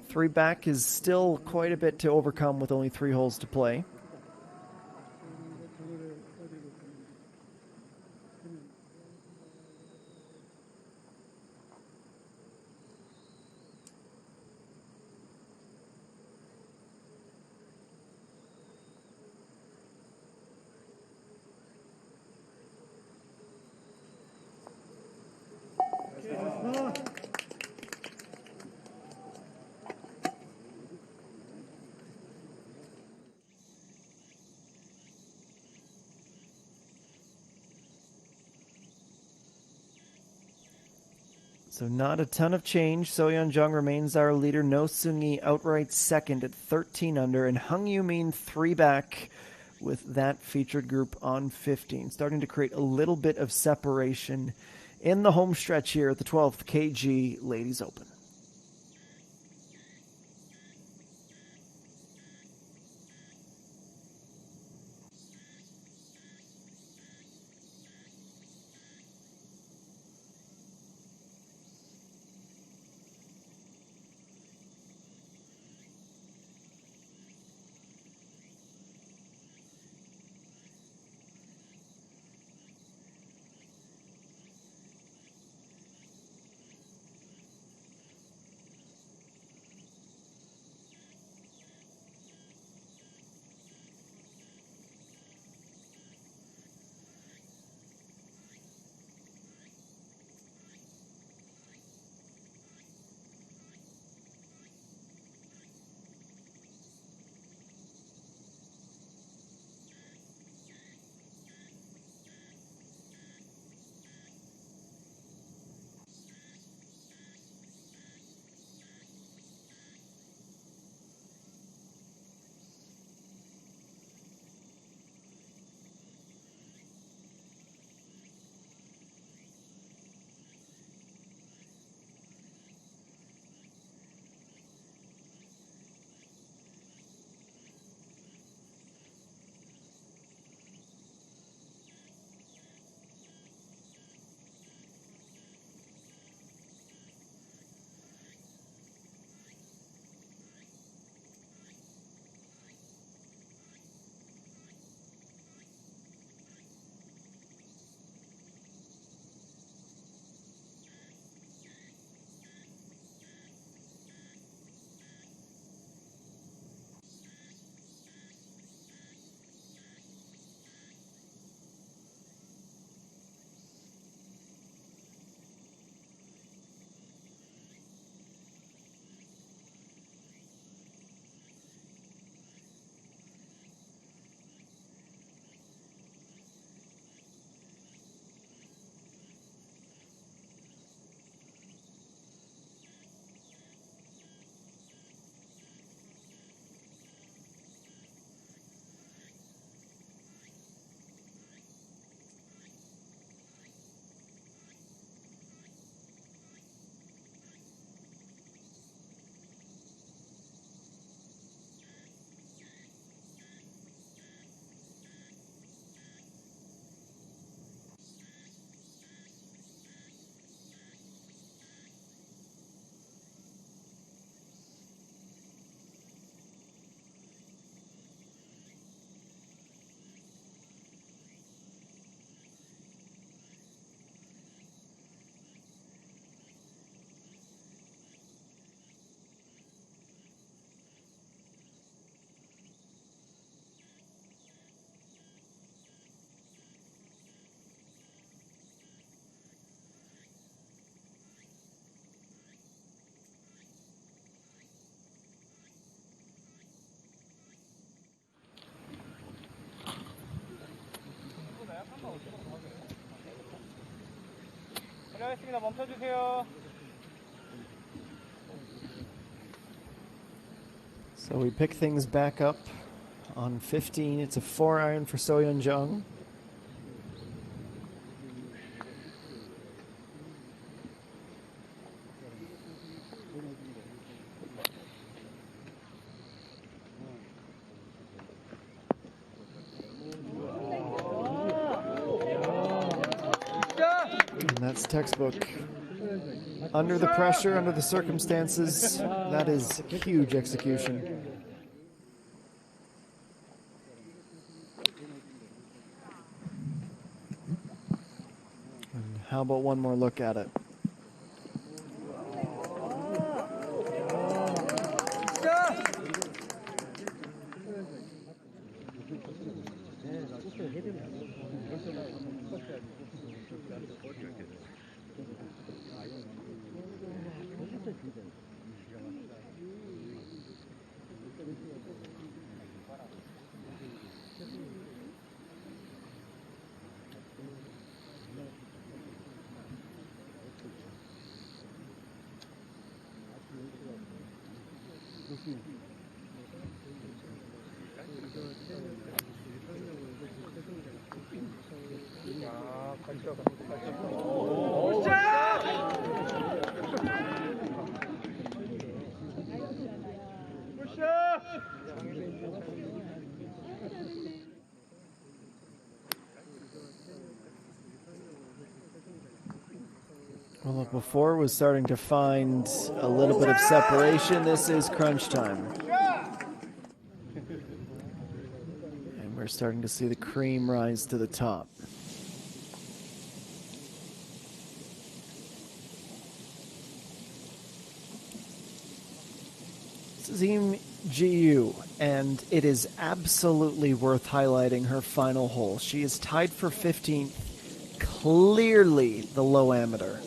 3 back is still quite a bit to overcome with only 3 holes to play. So not a ton of change. So Yeon-jung remains our leader. No Seung-yi outright second at 13 under. And Hung Yoo-min 3 back with that featured group on 15. Starting to create a little bit of separation in the home stretch here at the 12th KG Ladies Open. 실례하겠습니다. 멈춰주세요. So we pick things back up on 15. It's a 4-iron for So-Yeon Jung. And that's textbook. Under the pressure, under the circumstances, that is huge execution. And how about one more look at it? Well, look, before was starting to find a little bit of separation. This is crunch time. And we're starting to see the cream rise to the top. This is ENG, and it is absolutely worth highlighting her final hole. She is tied for 15th, clearly the low amateur.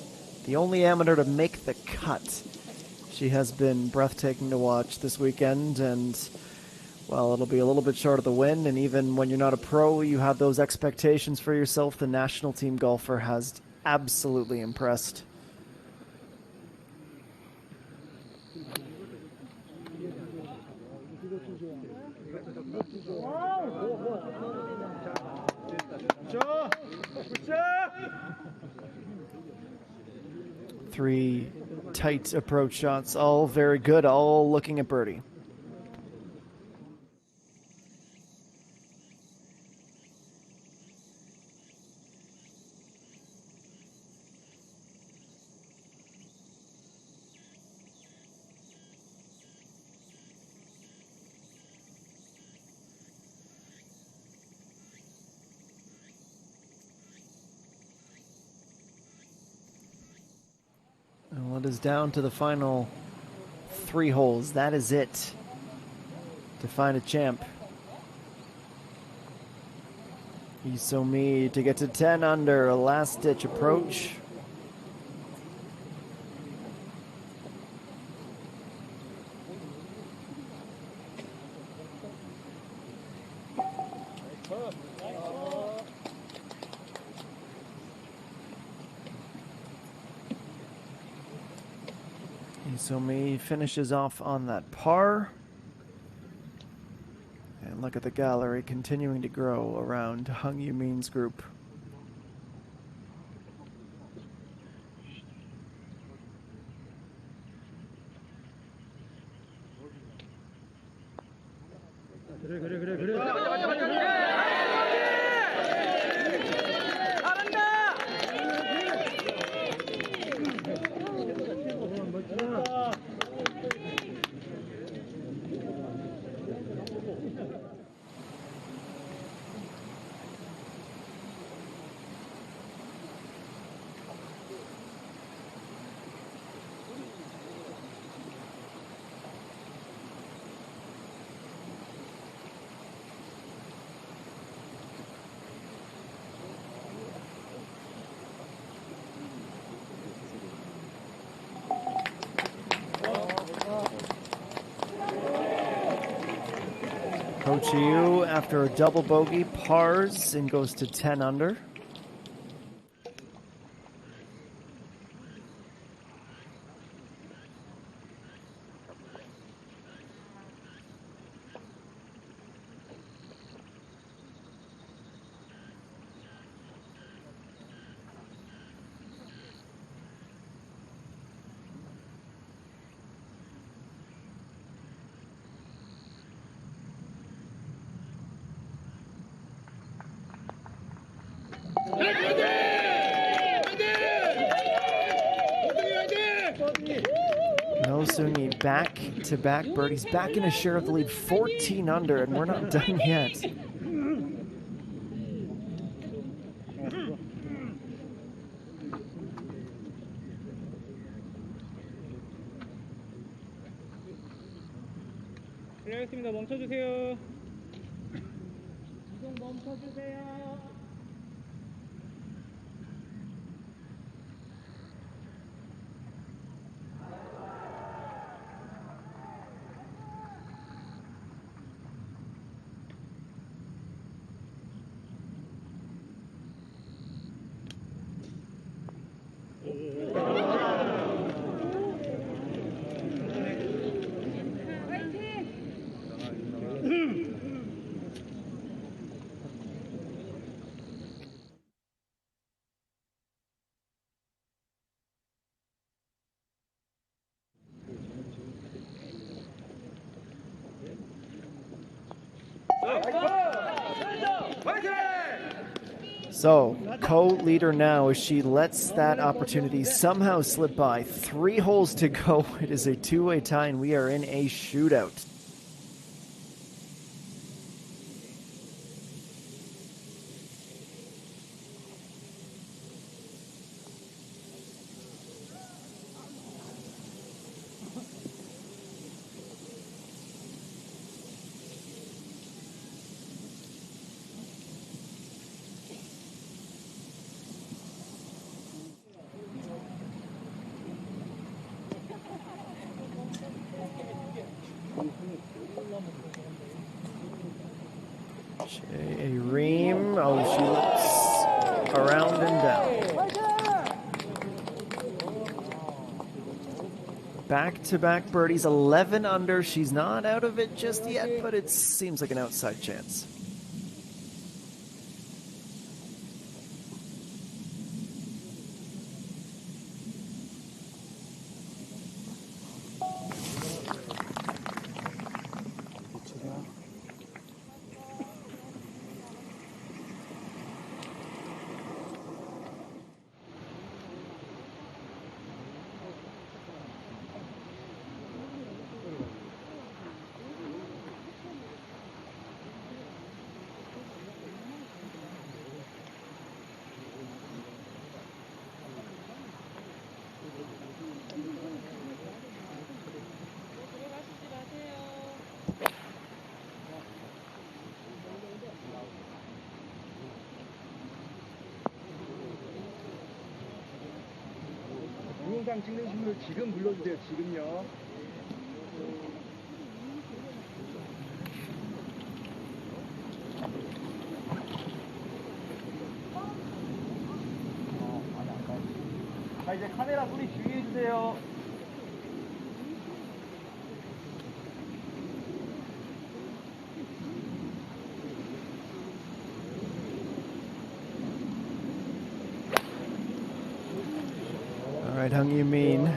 The only amateur to make the cut. She has been breathtaking to watch this weekend, and, well, it'll be a little bit short of the win, and even when you're not a pro, you have those expectations for yourself. The national team golfer has absolutely impressed. Three tight approach shots, all very good, all looking at birdie. Well, it is down to the final 3 holes. That is it to find a champ. Isomi to get to 10 under, a last-ditch approach. Isomi finishes off on that par. And look at the gallery continuing to grow around Hung Yu-min's group. Ho Chi-yu, after a double bogey, pars and goes to 10 under. No Sungi back-to-back birdies, back in a share of the lead, 14 under, and we're not done yet. 실례하겠습니다. 멈춰주세요. 이동 멈춰주세요. So, co-leader now as she lets that opportunity somehow slip by. 3 holes to go. It is a two-way tie, and we are in a shootout. A ream. Oh, she looks around and down. Back-to-back birdies, 11 under. She's not out of it just yet, but it seems like an outside chance. 동영상 찍는 분들 지금 불러주세요. 지금요. 자, 이제 카메라 소리 주의해 주세요. All right, Hung Yumin.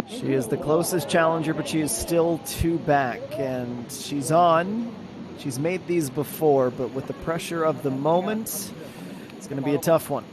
She is the closest challenger, but she is still 2 back, and she's on. She's made these before, but with the pressure of the moment, it's going to be a tough one.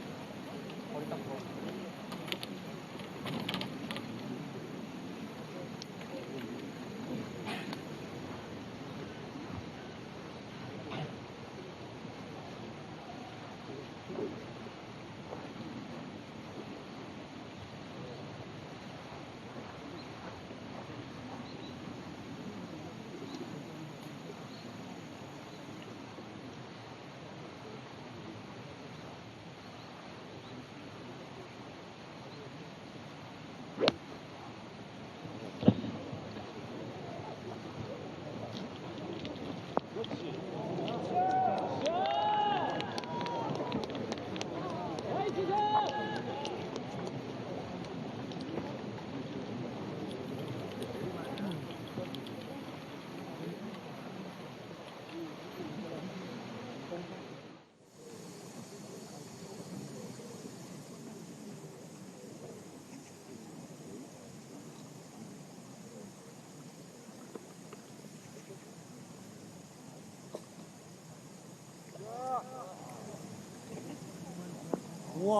Che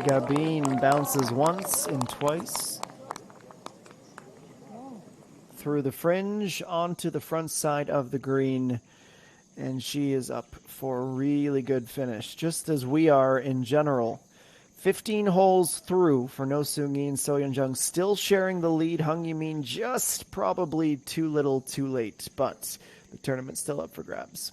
Gabin bounces once and twice. Through the fringe, onto the front side of the green. And she is up for a really good finish, just as we are in general. 15 holes through for No Seung-Yi and So Yeon-jung, still sharing the lead. Hung Yi-min just probably too little too late, but the tournament's still up for grabs.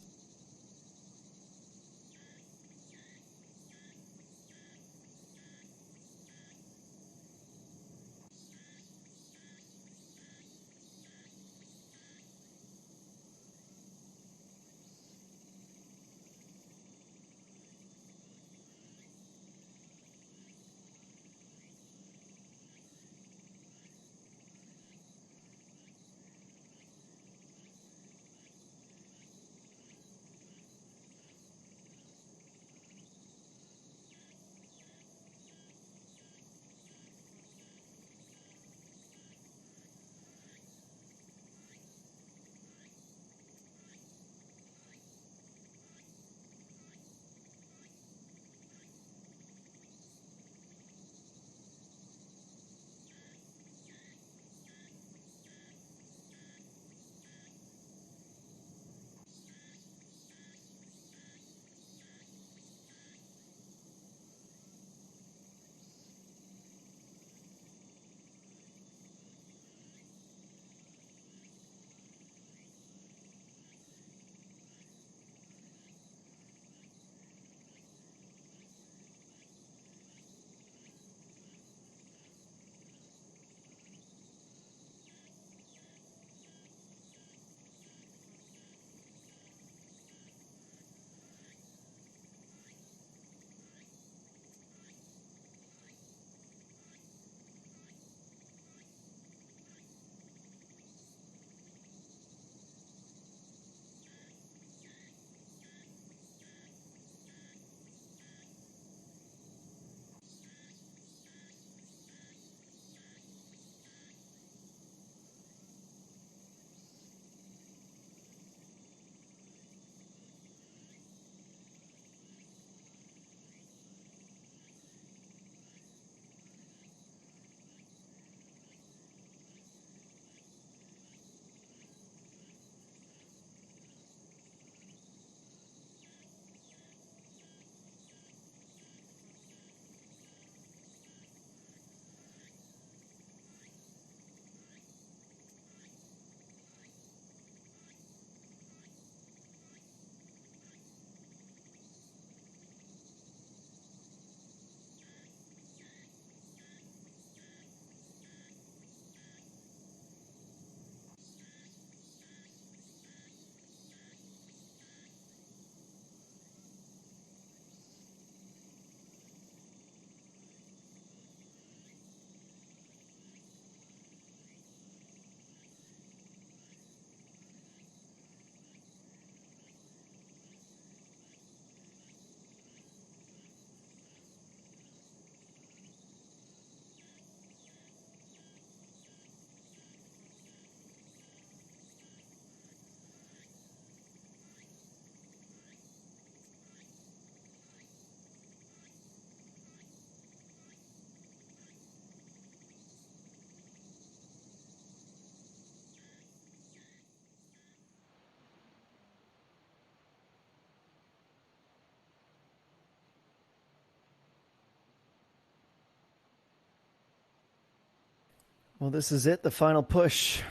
Well, this is it, the final push.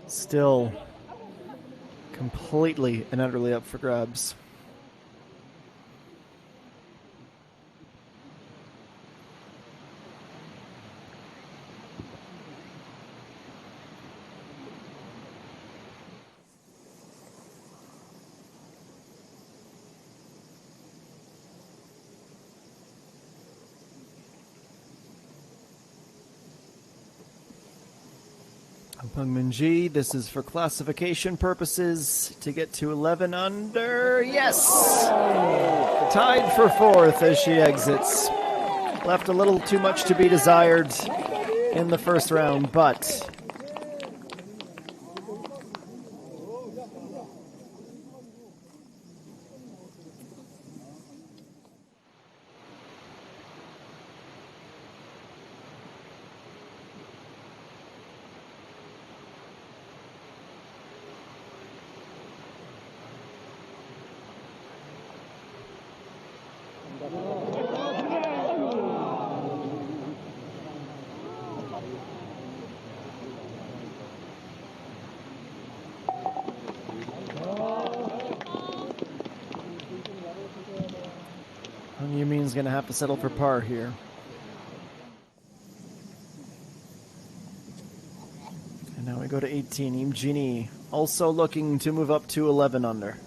Still completely and utterly up for grabs. Peng Min-ji, this is for classification purposes to get to 11 under. Yes! Tied for fourth as she exits. Left a little too much to be desired in the first round, but Hung Yumin's going to have to settle for par here. And now we go to 18. Im Gini also looking to move up to 11 under.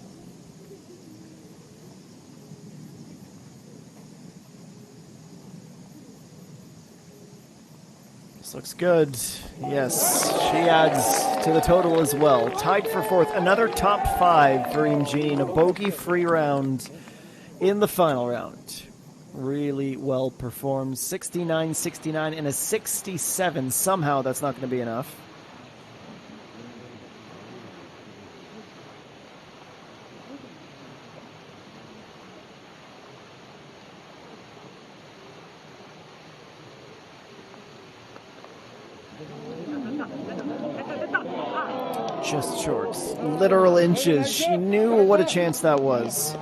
This looks good. Yes, she adds to the total as well. Tied for fourth. Another top five for Im Gini in a bogey-free round in the final round. Really well performed. 69, 69, and a 67. Somehow that's not going to be enough. Just short. Literal inches. She knew what a chance that was.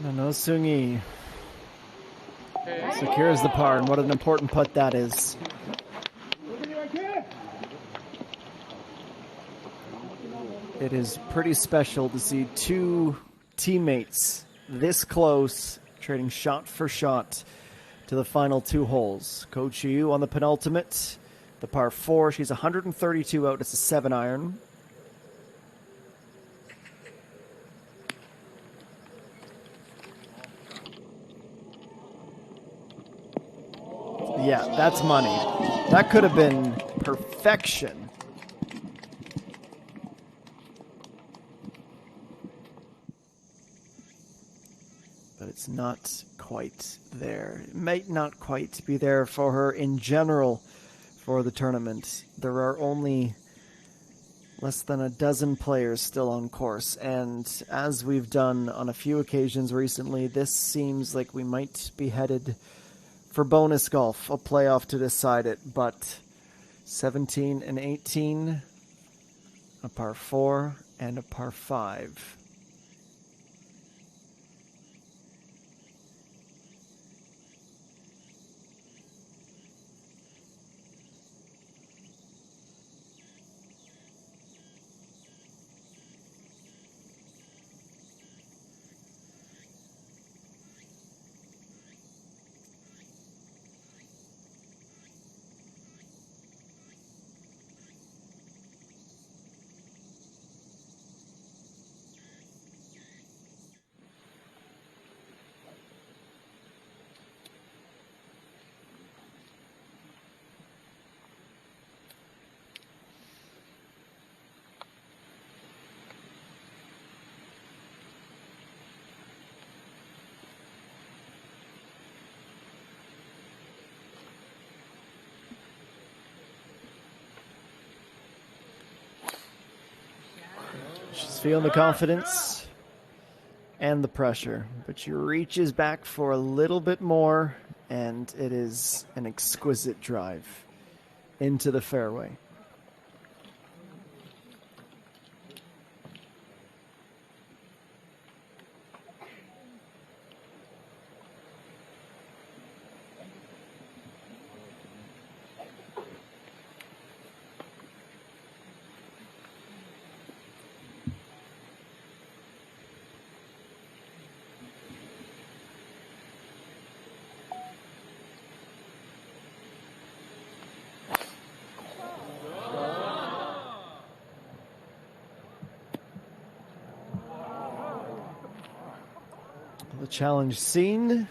No, Sungi secures the par, and what an important putt that is. It is pretty special to see two teammates this close, trading shot for shot to the final two holes. Ko Chiu on the penultimate, the par 4. She's 132 out. It's a 7-iron. Yeah, that's money. That could have been perfection. But it's not quite there. It might not quite be there for her in general for the tournament. There are only less than a dozen players still on course, and as we've done on a few occasions recently, this seems like we might be headed for bonus golf, a playoff to decide it. But 17 and 18, a par 4 and a par 5. She's feeling the confidence and the pressure, but she reaches back for a little bit more, and it is an exquisite drive into the fairway. The challenge seen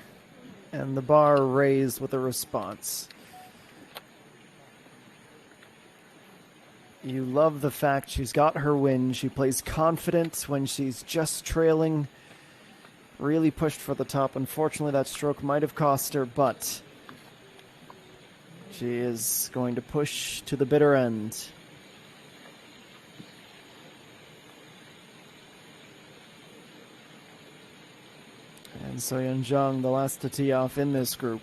and the bar raised with a response. You love the fact she's got her win. She plays confident when she's just trailing. Really pushed for the top. Unfortunately, that stroke might have cost her, but she is going to push to the bitter end. And So Yeon Jung, the last to tee off in this group.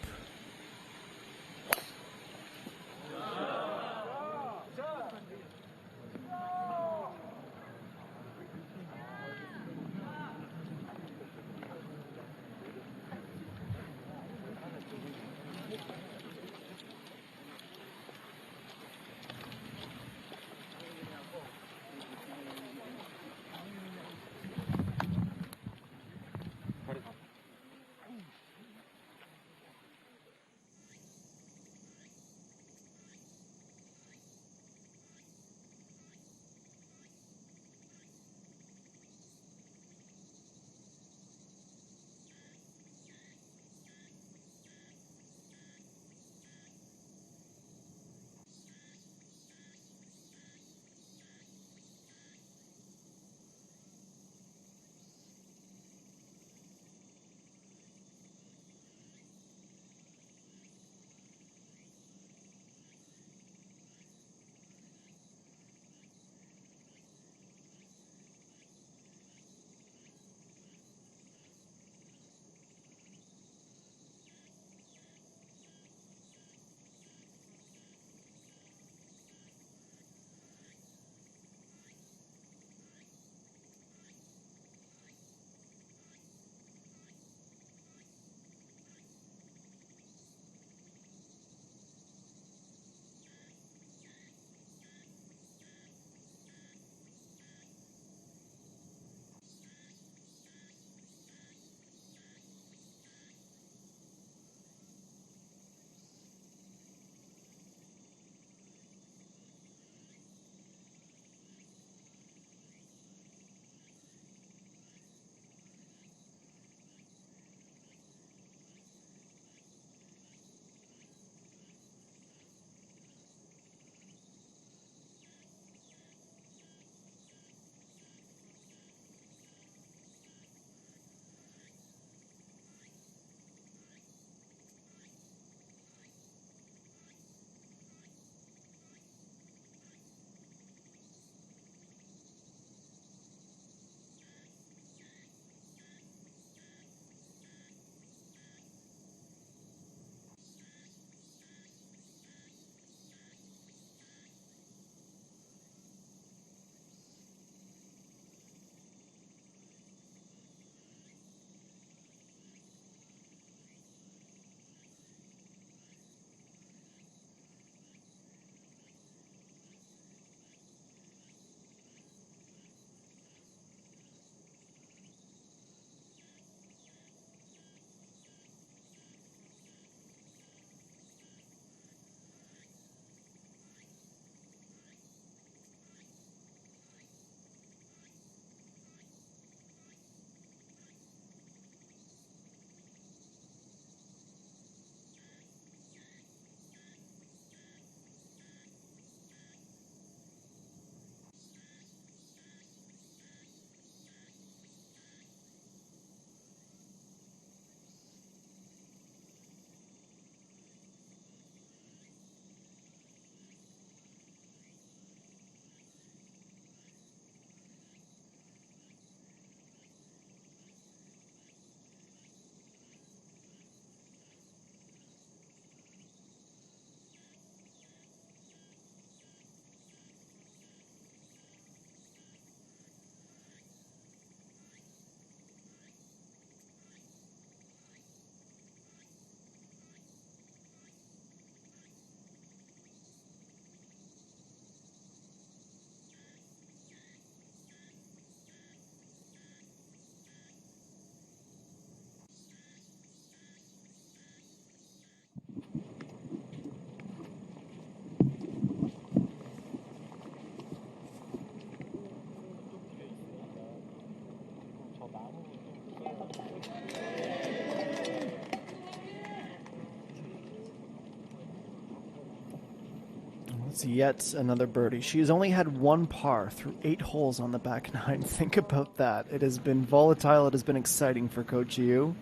It's yet another birdie. She's only had one par through 8 holes on the back nine. Think about that. It has been volatile. It has been exciting for Coach Yu.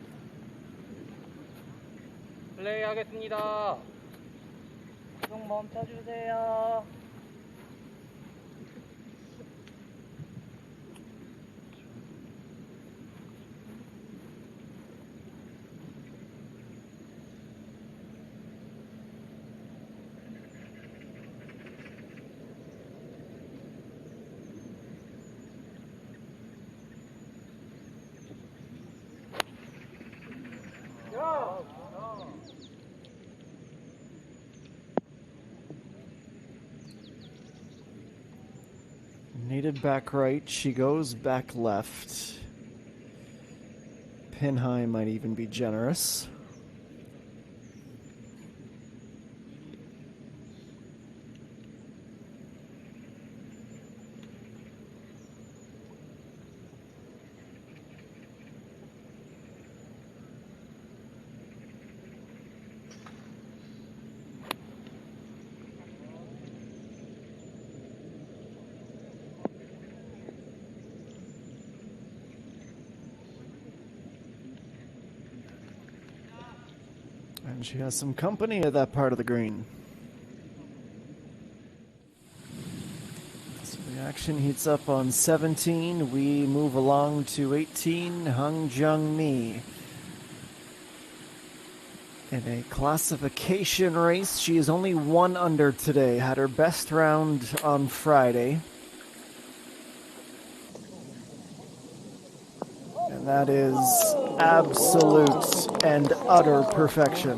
플레이하겠습니다. 좀 멈춰주세요. Needed back right. She goes back left. Pin high might even be generous. And she has some company at that part of the green. So the action heats up on 17. We move along to 18. Hung Jung Mi. In a classification race, she is only 1 under today. Had her best round on Friday. And that is absolute and utter perfection.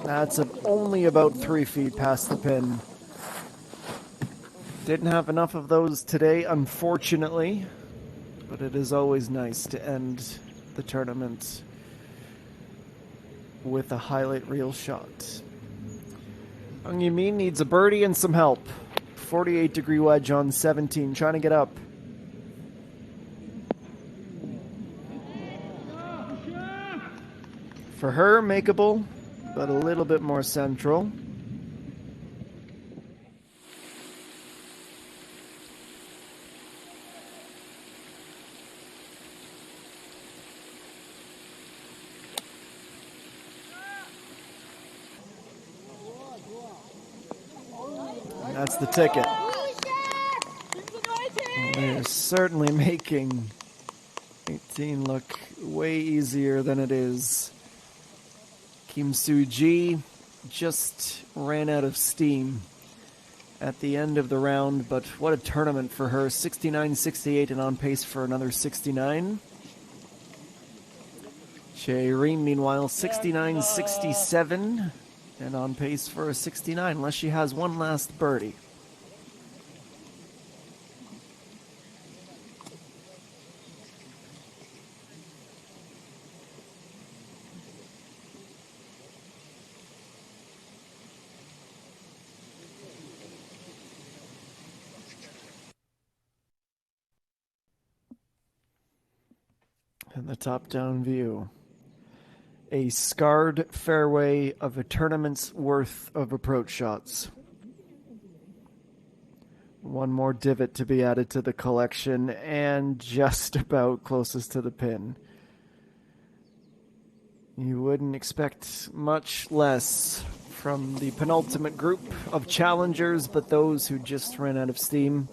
That's only about 3 feet past the pin. Didn't have enough of those today, unfortunately. But it is always nice to end the tournament with a highlight reel shot. Hung Yumin needs a birdie and some help. 48-degree wedge on 17, trying to get up. For her, makeable, but a little bit more central. And that's the ticket. They're certainly making 18 look way easier than it is. Kim Soo-ji just ran out of steam at the end of the round, but what a tournament for her. 69-68 and on pace for another 69. Chae-Rin, meanwhile, 69-67 and on pace for a 69, unless she has one last birdie. And the top-down view. A scarred fairway of a tournament's worth of approach shots. One more divot to be added to the collection, and just about closest to the pin. You wouldn't expect much less from the penultimate group of challengers, but those who just ran out of steam.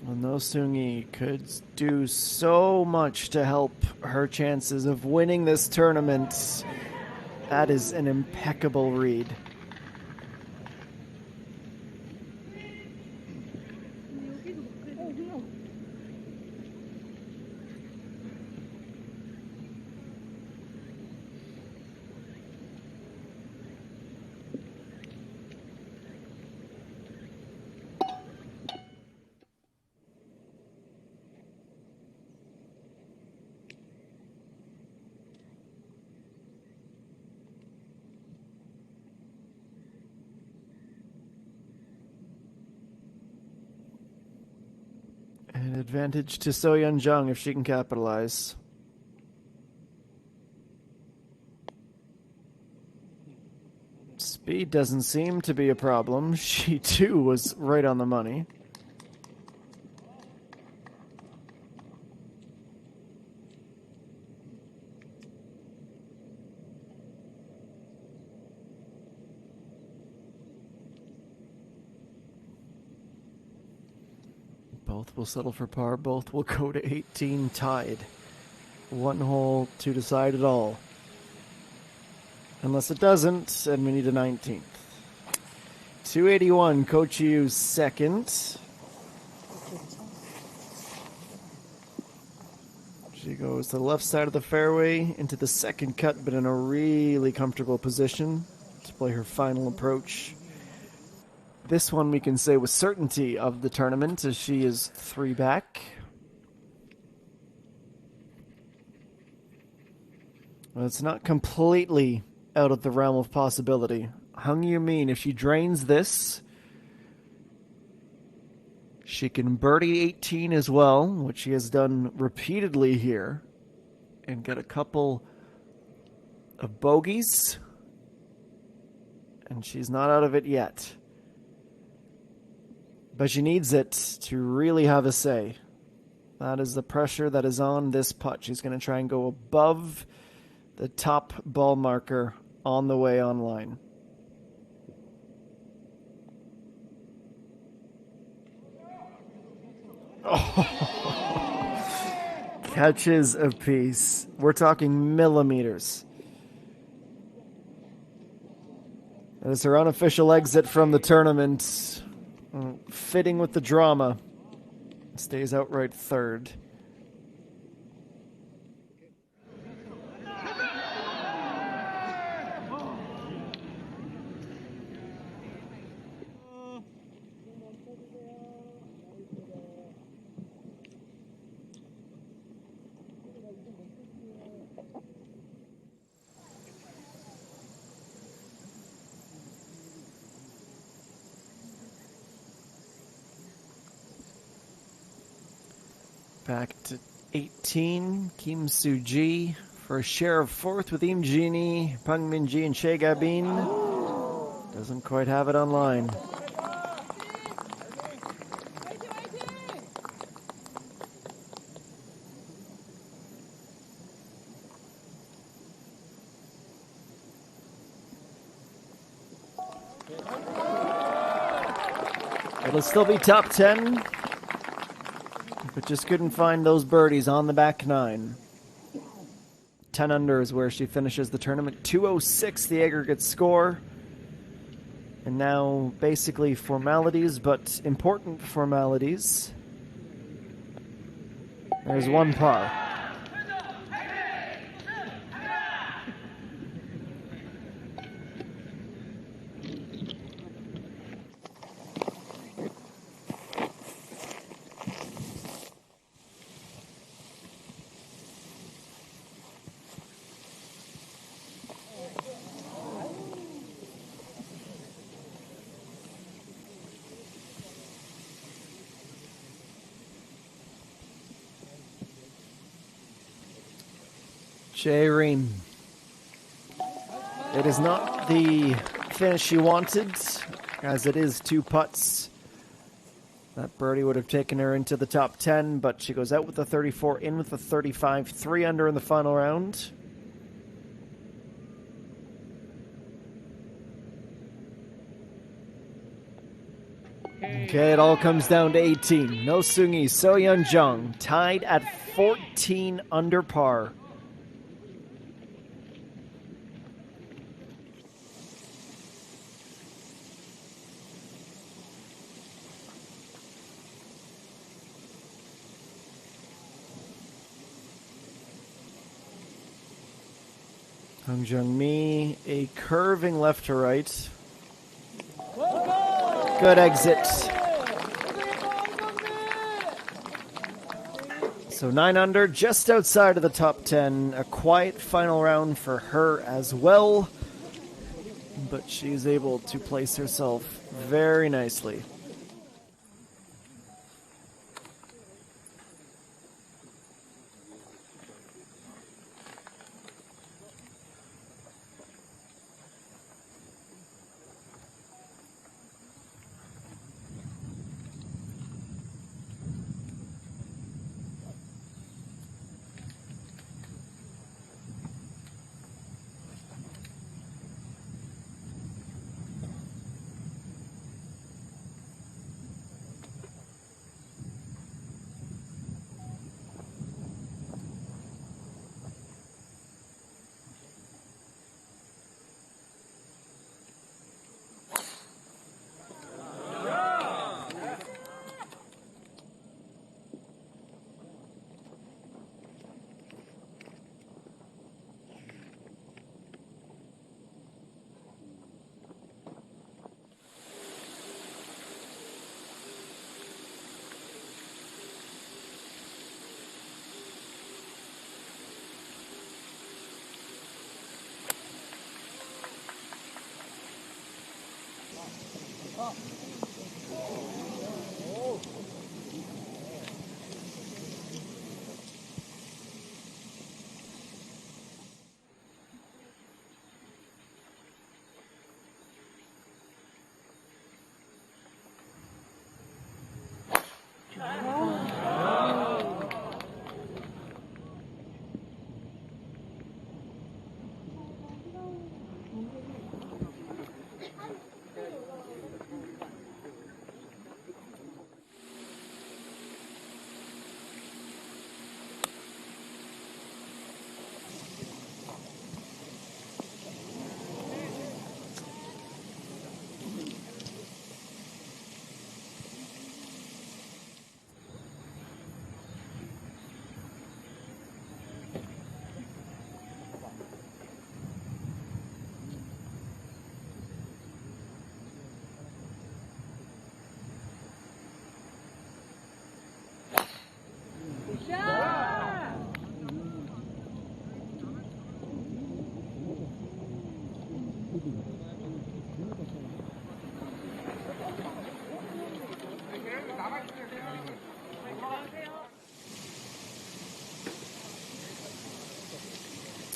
And No Seung-Yi could do so much to help her chances of winning this tournament. That is an impeccable read. Advantage to So Yeon Jung if she can capitalize. Speed doesn't seem to be a problem. She too was right on the money. Both will settle for par. Both will go to 18 tied. One hole to decide it all. Unless it doesn't, and we need a 19th. 281, Coach Yu second. She goes to the left side of the fairway into the second cut, but in a really comfortable position to play her final approach. This one we can say with certainty of the tournament, as she is 3 back. Well, it's not completely out of the realm of possibility. Hung Yu-min, if she drains this, she can birdie 18 as well, which she has done repeatedly here, and get a couple of bogeys, and she's not out of it yet. But she needs it to really have a say. That is the pressure that is on this putt. She's going to try and go above the top ball marker on the way online. Oh. Catches apiece. We're talking millimeters. That is her unofficial exit from the tournament. Fitting with the drama. Stays outright third. Back to 18, Kim Soo-ji for a share of fourth with Im Jini, Pang Min-ji, and Che Gabin. Doesn't quite have it online. It'll still be top 10. But just couldn't find those birdies on the back nine. 10 under is where she finishes the tournament. 206 the aggregate score. And now basically formalities, but important formalities. There's one par. Reem. It is not the finish she wanted, as it is 2 putts. That birdie would have taken her into the top 10, but she goes out with the 34, in with the 35, 3 under in the final round. Okay, it all comes down to 18. No Seung-hee, So Yeon Jung tied at 14 under par. Hung Jung-mi, a curving left to right. Good exit. So 9 under, just outside of the top 10. A quiet final round for her as well. But she's able to place herself very nicely.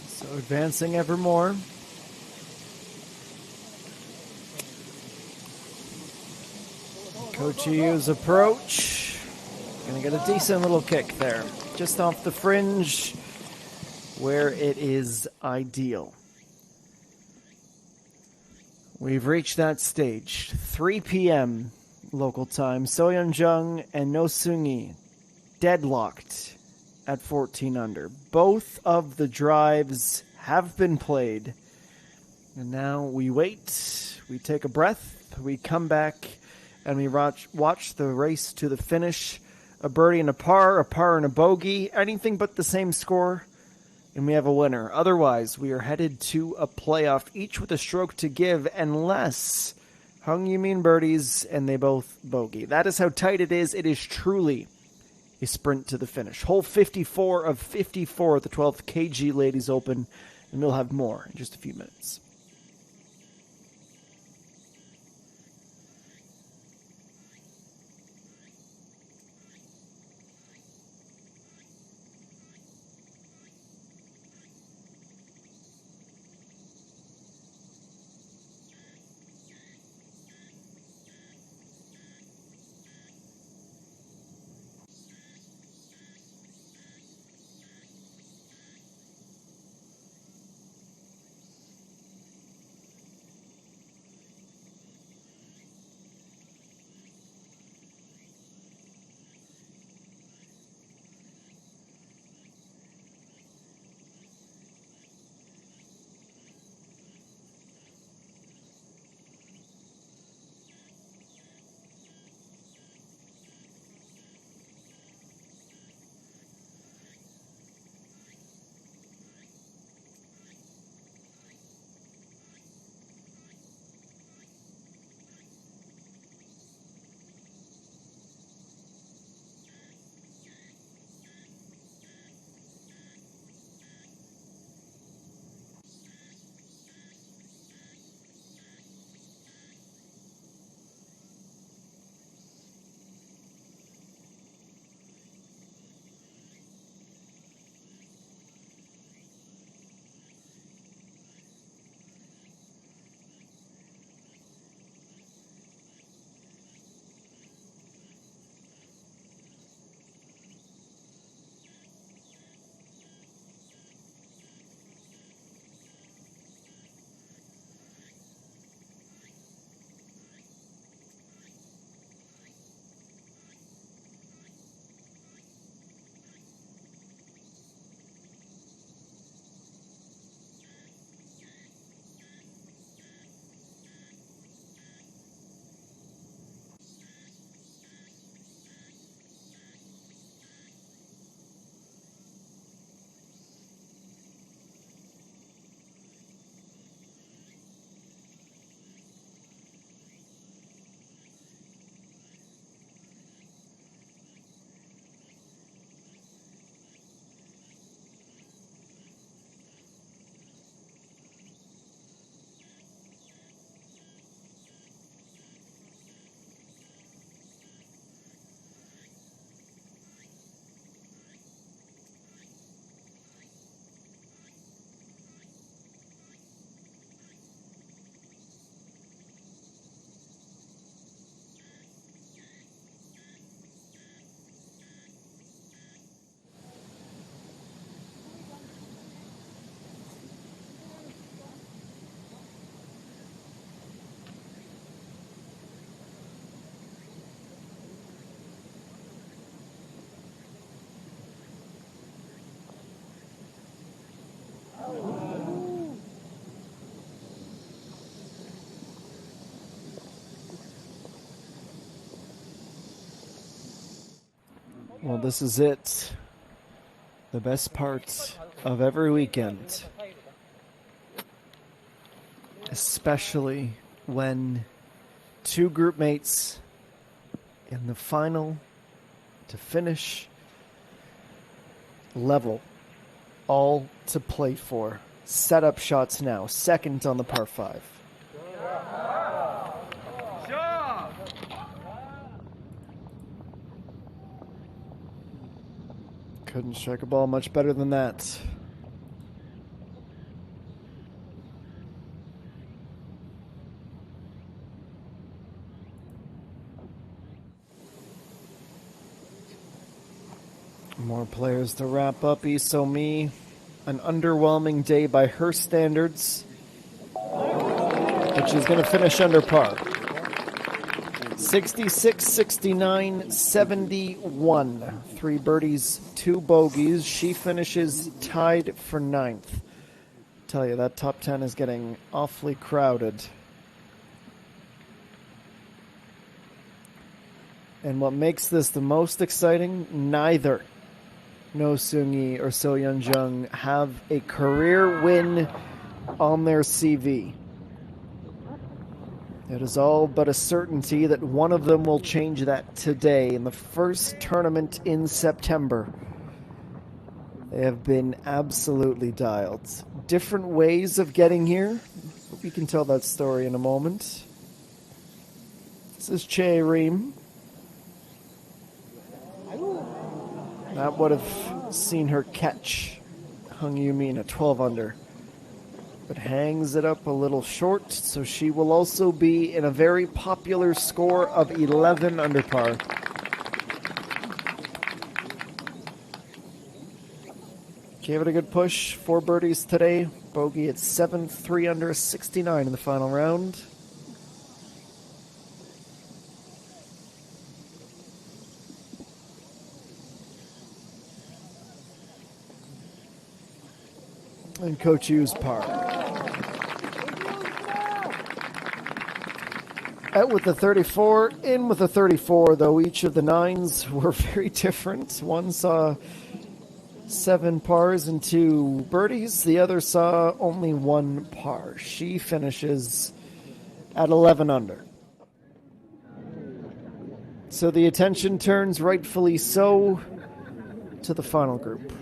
So advancing ever more. Coach Yu's approach. Gonna get a decent little kick there. Just off the fringe where it is ideal. We've reached that stage. 3 p.m. local time. Soyeonjung and No Seung-hee deadlocked at 14 under. Both of the drives have been played. And now we wait, we take a breath, we come back, and we watch the race to the finish. A birdie and a par and a bogey, anything but the same score, and we have a winner. Otherwise, we are headed to a playoff, each with a stroke to give, unless Hung Yumin birdies and they both bogey. That is how tight it is. It is truly a sprint to the finish. Hole 54 of 54 at the 12th KG Ladies Open, and we'll have more in just a few minutes. Well, this is it. The best part of every weekend. Especially when two group mates in the final to finish level, all to play for. Set up shots now. Second on the par 5. Couldn't strike a ball much better than that. More players to wrap up. Isomi, an underwhelming day by her standards, but she's going to finish under par. 66, 69, 71. 3 birdies, 2 bogeys. She finishes tied for 9th. Tell you, that top 10 is getting awfully crowded. And what makes this the most exciting, neither No Seung-yi or So Yeon-jung have a career win on their CV. It is all but a certainty that one of them will change that today in the first tournament in September. They have been absolutely dialed. Different ways of getting here. We can tell that story in a moment. This is Chae Reem. That would have seen her catch Hung Yoo-min at 12 under. But hangs it up a little short, so she will also be in a very popular score of 11 under par. Gave it a good push. 4 birdies today. Bogey at 7, 3 under, 69 in the final round. And Coach Yu's par. Out with the 34, in with the 34, though each of the 9s were very different. One saw 7 pars and 2 birdies. The other saw only 1 par. She finishes at 11 under. So the attention turns, rightfully so, to the final group.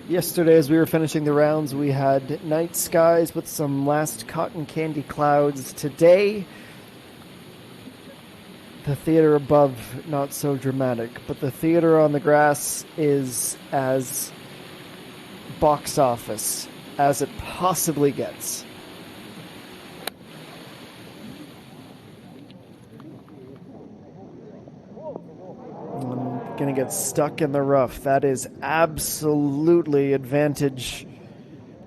Yesterday, as we were finishing the rounds, we had night skies with some last cotton candy clouds. Today, the theater above, not so dramatic, but the theater on the grass is as box office as it possibly gets. Going to get stuck in the rough. That is absolutely advantage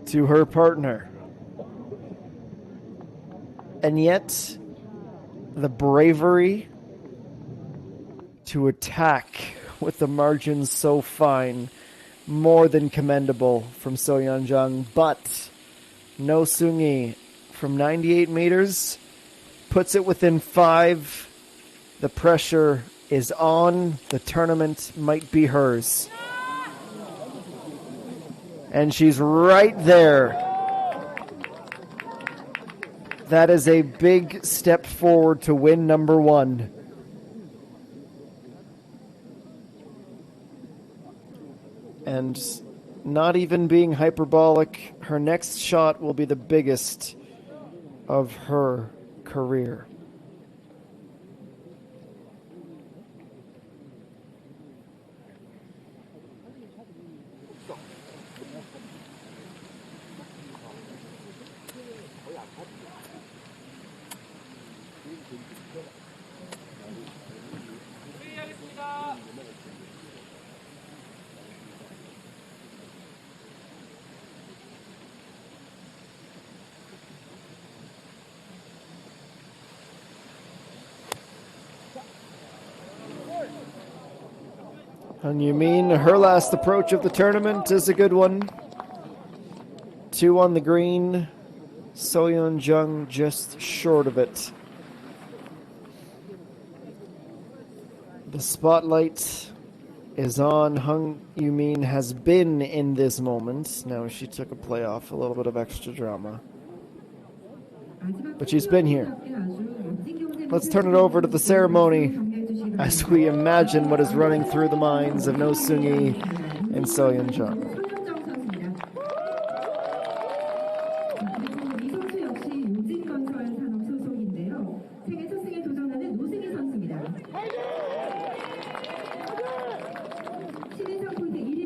to her partner. And yet, the bravery to attack with the margins so fine, more than commendable from So Yeon-jung. But No Seung-yi from 98 meters puts it within 5. The pressure is on. The tournament might be hers. And she's right there. That is a big step forward to win number 1. And not even being hyperbolic, her next shot will be the biggest of her career. Hung Yoo-min, her last approach of the tournament is a good one. 2 on the green. So Yeon-jung just short of it. The spotlight is on. Hung Yoo-min has been in this moment. Now she took a play off, a little bit of extra drama. But she's been here. Let's turn it over to the ceremony as we imagine what is running through the minds of No Seung-yi and So Yeon-jung. 신인상 콘택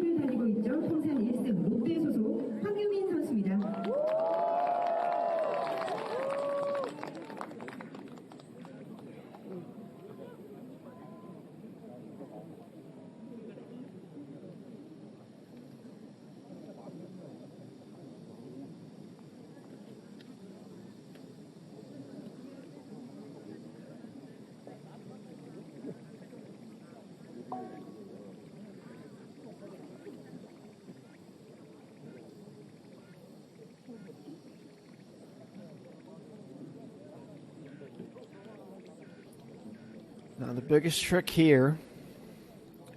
Now, the biggest trick here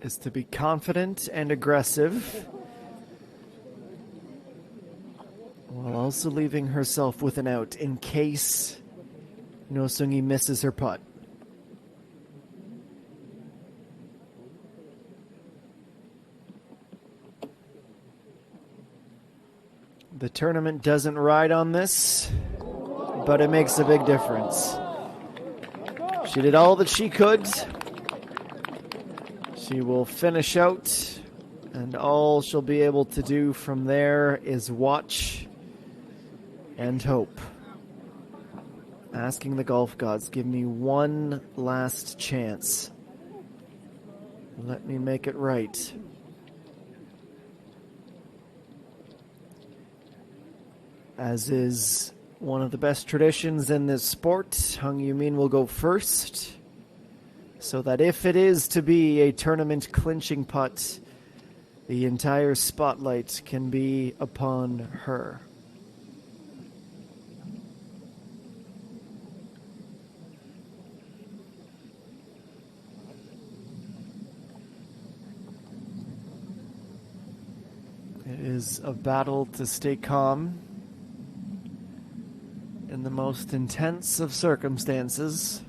is to be confident and aggressive while also leaving herself with an out in case No Sung-hee misses her putt. The tournament doesn't ride on this, but it makes a big difference. She did all that she could. She will finish out, and all she'll be able to do from there is watch and hope. Asking the golf gods, give me one last chance. Let me make it right. As is one of the best traditions in this sport, Hung Yoo-min will go first, so that if it is to be a tournament clinching putt, the entire spotlight can be upon her. It is a battle to stay calm in the most intense of circumstances.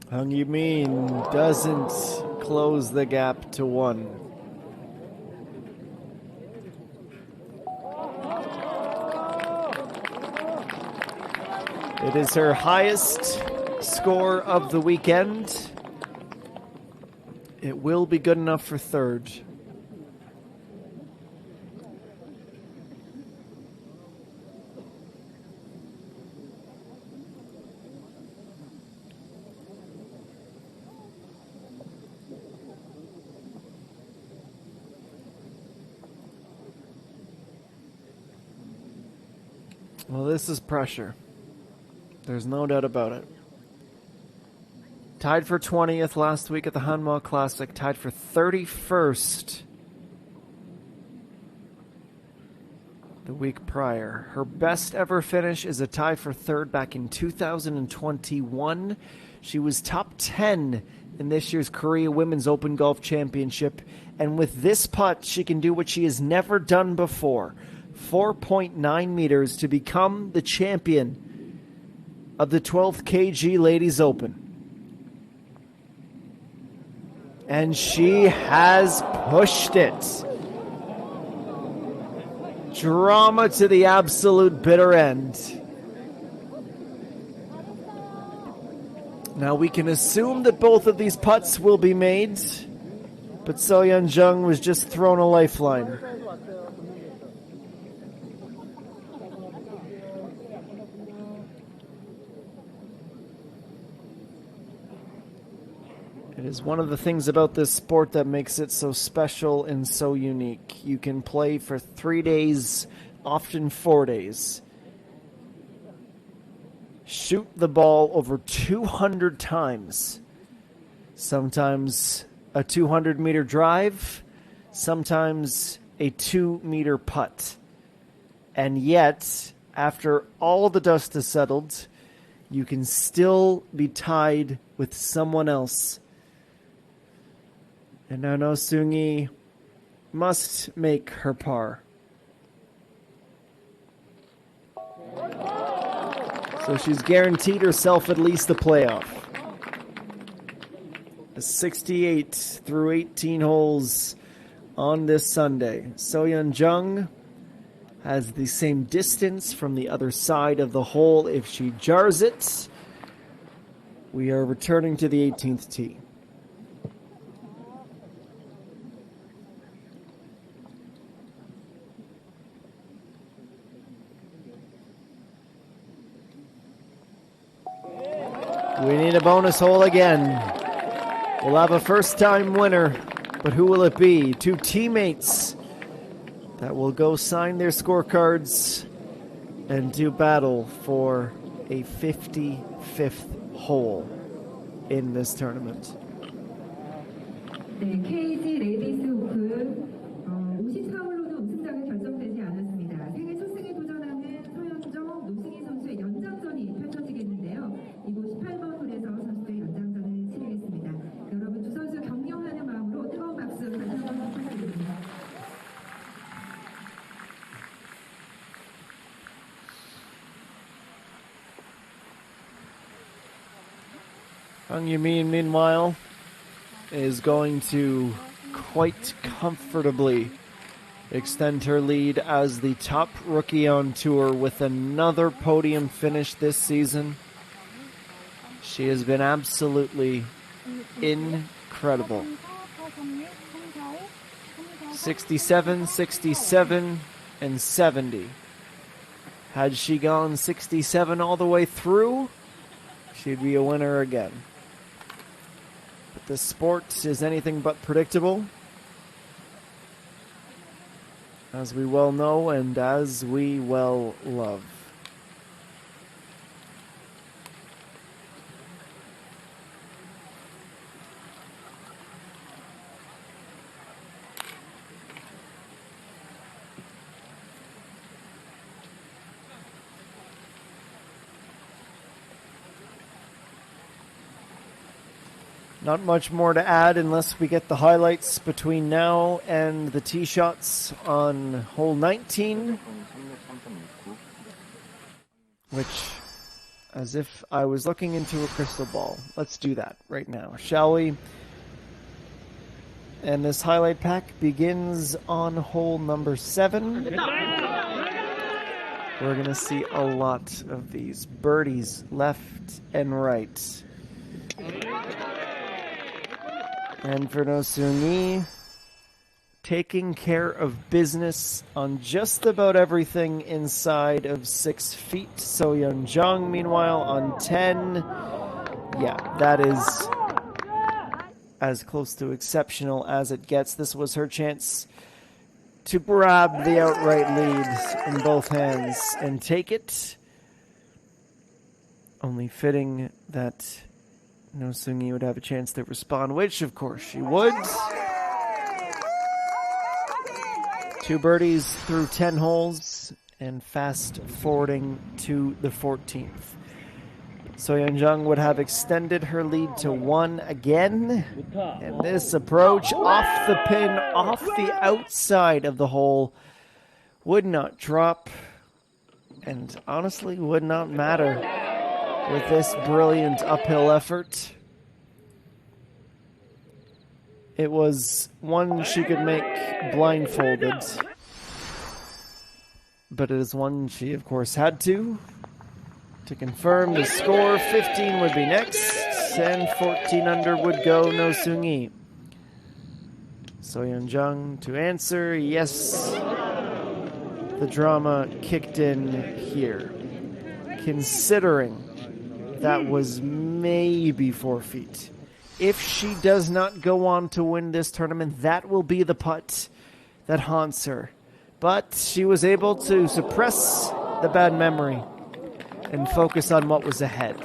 Hung Yoo-min doesn't close the gap to one. It is her highest score of the weekend. It will be good enough for third. Well, this is pressure. There's no doubt about it. Tied for 20th last week at the Hanwha Classic. Tied for 31st the week prior. Her best ever finish is a tie for third back in 2021. She was top 10 in this year's Korea Women's Open Golf Championship. And with this putt, she can do what she has never done before. 4.9 meters to become the champion of the 12th KG Ladies Open. And she has pushed it. Drama to the absolute bitter end. Now we can assume that both of these putts will be made, but So-yeon Jung was just thrown a lifeline. It is one of the things about this sport that makes it so special and so unique. You can play for 3 days, often 4 days. Shoot the ball over 200 times. Sometimes a 200-meter drive, sometimes a 2-meter putt. And yet, after all the dust has settled, you can still be tied with someone else. And now No Sung-hee must make her par. So she's guaranteed herself at least the playoff. A 68 through 18 holes on this Sunday. So-yeon Jung has the same distance from the other side of the hole if she jars it. We are returning to the 18th tee. We need a bonus hole again. We'll have a first-time winner, but who will it be? Two teammates that will go sign their scorecards and do battle for a 55th hole in this tournament. 네, KG 레이디스 오픈 54홀로도 우승자가 결정되지 않았습니다. 생애 첫 승에 도전하는 서현정, 노승희 선수의 연장전이 펼쳐지겠는데요. 이곳 18번 홀에서 선수들 연장전을 치르겠습니다. 여러분 두 선수 격려하는 마음으로 뜨거운 박수 다시 한번 부탁드립니다. Hung Yumin, meanwhile, is going to quite comfortably extend her lead as the top rookie on tour with another podium finish this season. She has been absolutely incredible. 67, 67, and 70. Had she gone 67 all the way through, she'd be a winner again. But this sport is anything but predictable, as we well know and as we well love. Not much more to add unless we get the highlights between now and the tee shots on hole 19. Which, as if I was looking into a crystal ball. Let's do that right now, shall we? And this highlight pack begins on hole number 7. We're going to see a lot of these birdies left and right. And for No Seung-Yi, taking care of business on just about everything inside of 6 feet. So Yeon-jung, meanwhile, on 10. Yeah, that is as close to exceptional as it gets. This was her chance to grab the outright lead in both hands and take it. Only fitting that No Seung-Yi would have a chance to respond, which of course she would. 2 birdies through 10 holes and fast forwarding to the 14th. So Yeon-jung would have extended her lead to 1 again. And this approach off the pin, off the outside of the hole, would not drop and honestly would not matter with this brilliant uphill effort. It was one she could make blindfolded, but it is one she, of course, had to confirm the score. 15 would be next, and 14 under would go No Seung-Yi. So Yeon-jung to answer, yes, the drama kicked in here. Considering that was maybe 4 feet. If she does not go on to win this tournament, that will be the putt that haunts her. But she was able to suppress the bad memory and focus on what was ahead.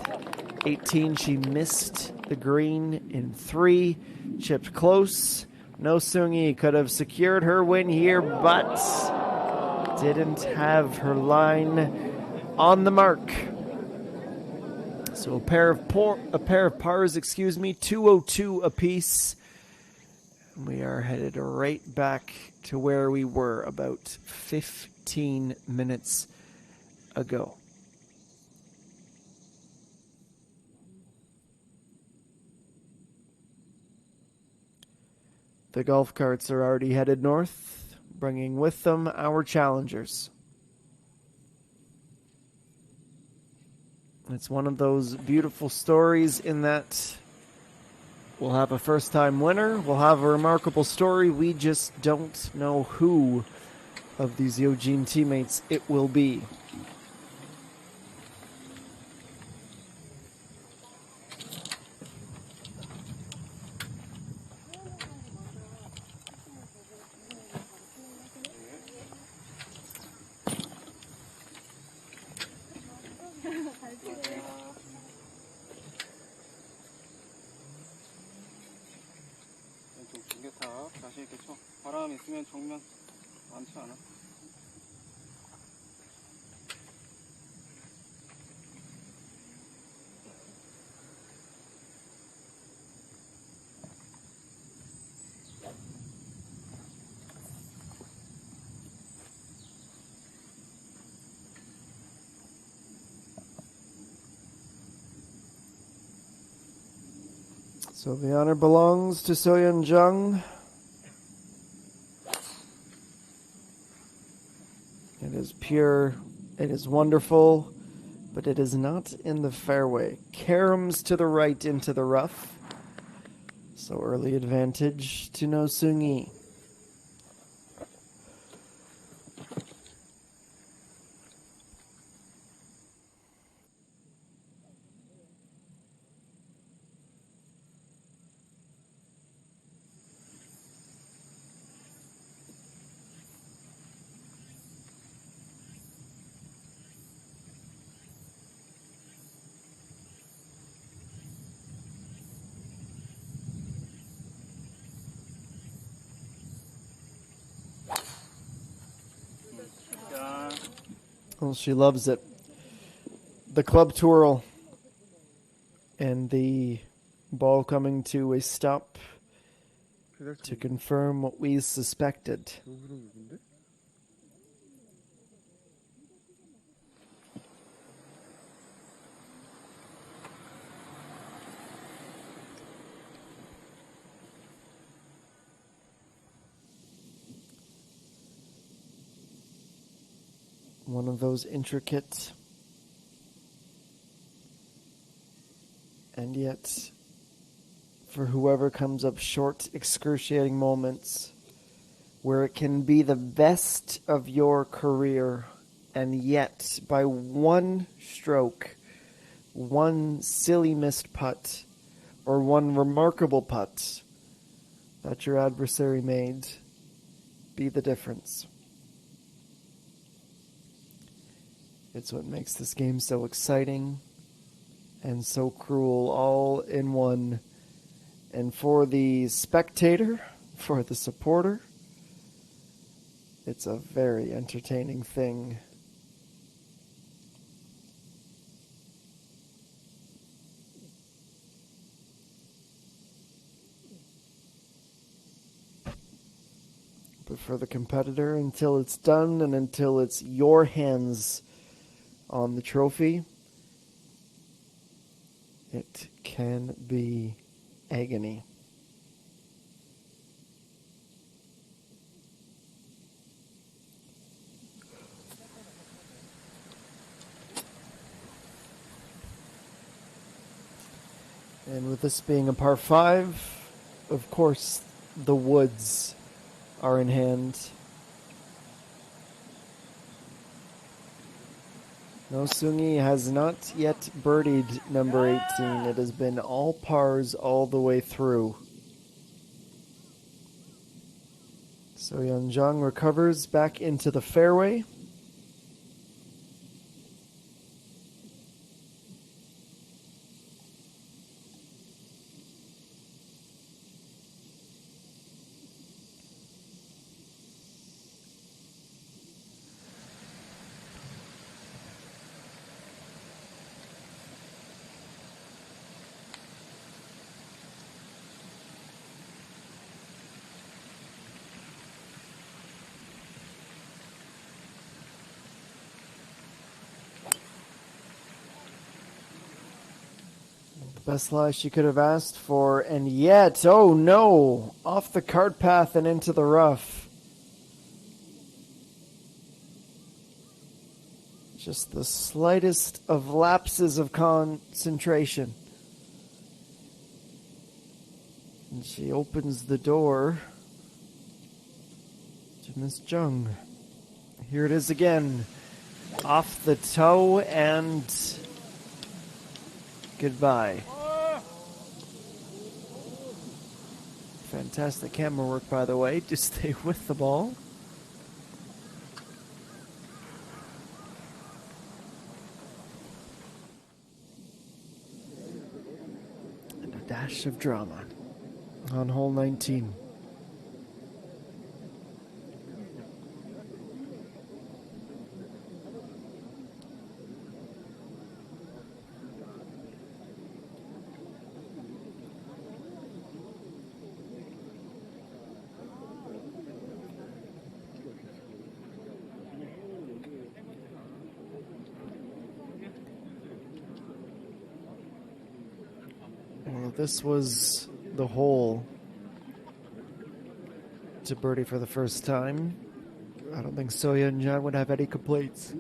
18, she missed the green in 3, chipped close. No Seung-Yi could have secured her win here, but didn't have her line on the mark. So a pair of pars, 202 apiece. We are headed right back to where we were about 15 minutes ago. The golf carts are already headed north, bringing with them our challengers. It's one of those beautiful stories in that we'll have a first-time winner, we'll have a remarkable story, we just don't know who of these Yeojin teammates it will be. 잘 치세요. 왼쪽 중계탑 자신 있게 쳐. 바람 있으면 정면 많지 않아. So the honor belongs to Soyeon Jung. It is pure, it is wonderful, but it is not in the fairway. Caroms to the right into the rough. So early advantage to No Seung-yi. 자, Well, she loves it. The club twirl and the ball coming to a stop to confirm what we suspected. One of those intricate and yet, for whoever comes up short, excruciating moments where it can be the best of your career, and yet by one stroke, one silly missed putt, or one remarkable putt that your adversary made be the difference. It's what makes this game so exciting and so cruel all in one. And for the spectator, for the supporter, it's a very entertaining thing. But for the competitor, until it's done and until it's your hands on the trophy, it can be agony. And with this being a par 5, of course, the woods are in hand. No Seung-yi has not yet birdied number 18. It has been all pars all the way through. So Yeonjung recovers back into the fairway. Best lie she could have asked for, and yet, oh no, off the cart path and into the rough. Just the slightest of lapses of concentration. And she opens the door to Miss Jung. Here it is again. Off the toe and goodbye. Fantastic camera work, by the way, to stay with the ball. dash of drama on hole 19. Well, this was the hole to birdie for the first time. I don't think So Yeon Jung would have any complaints.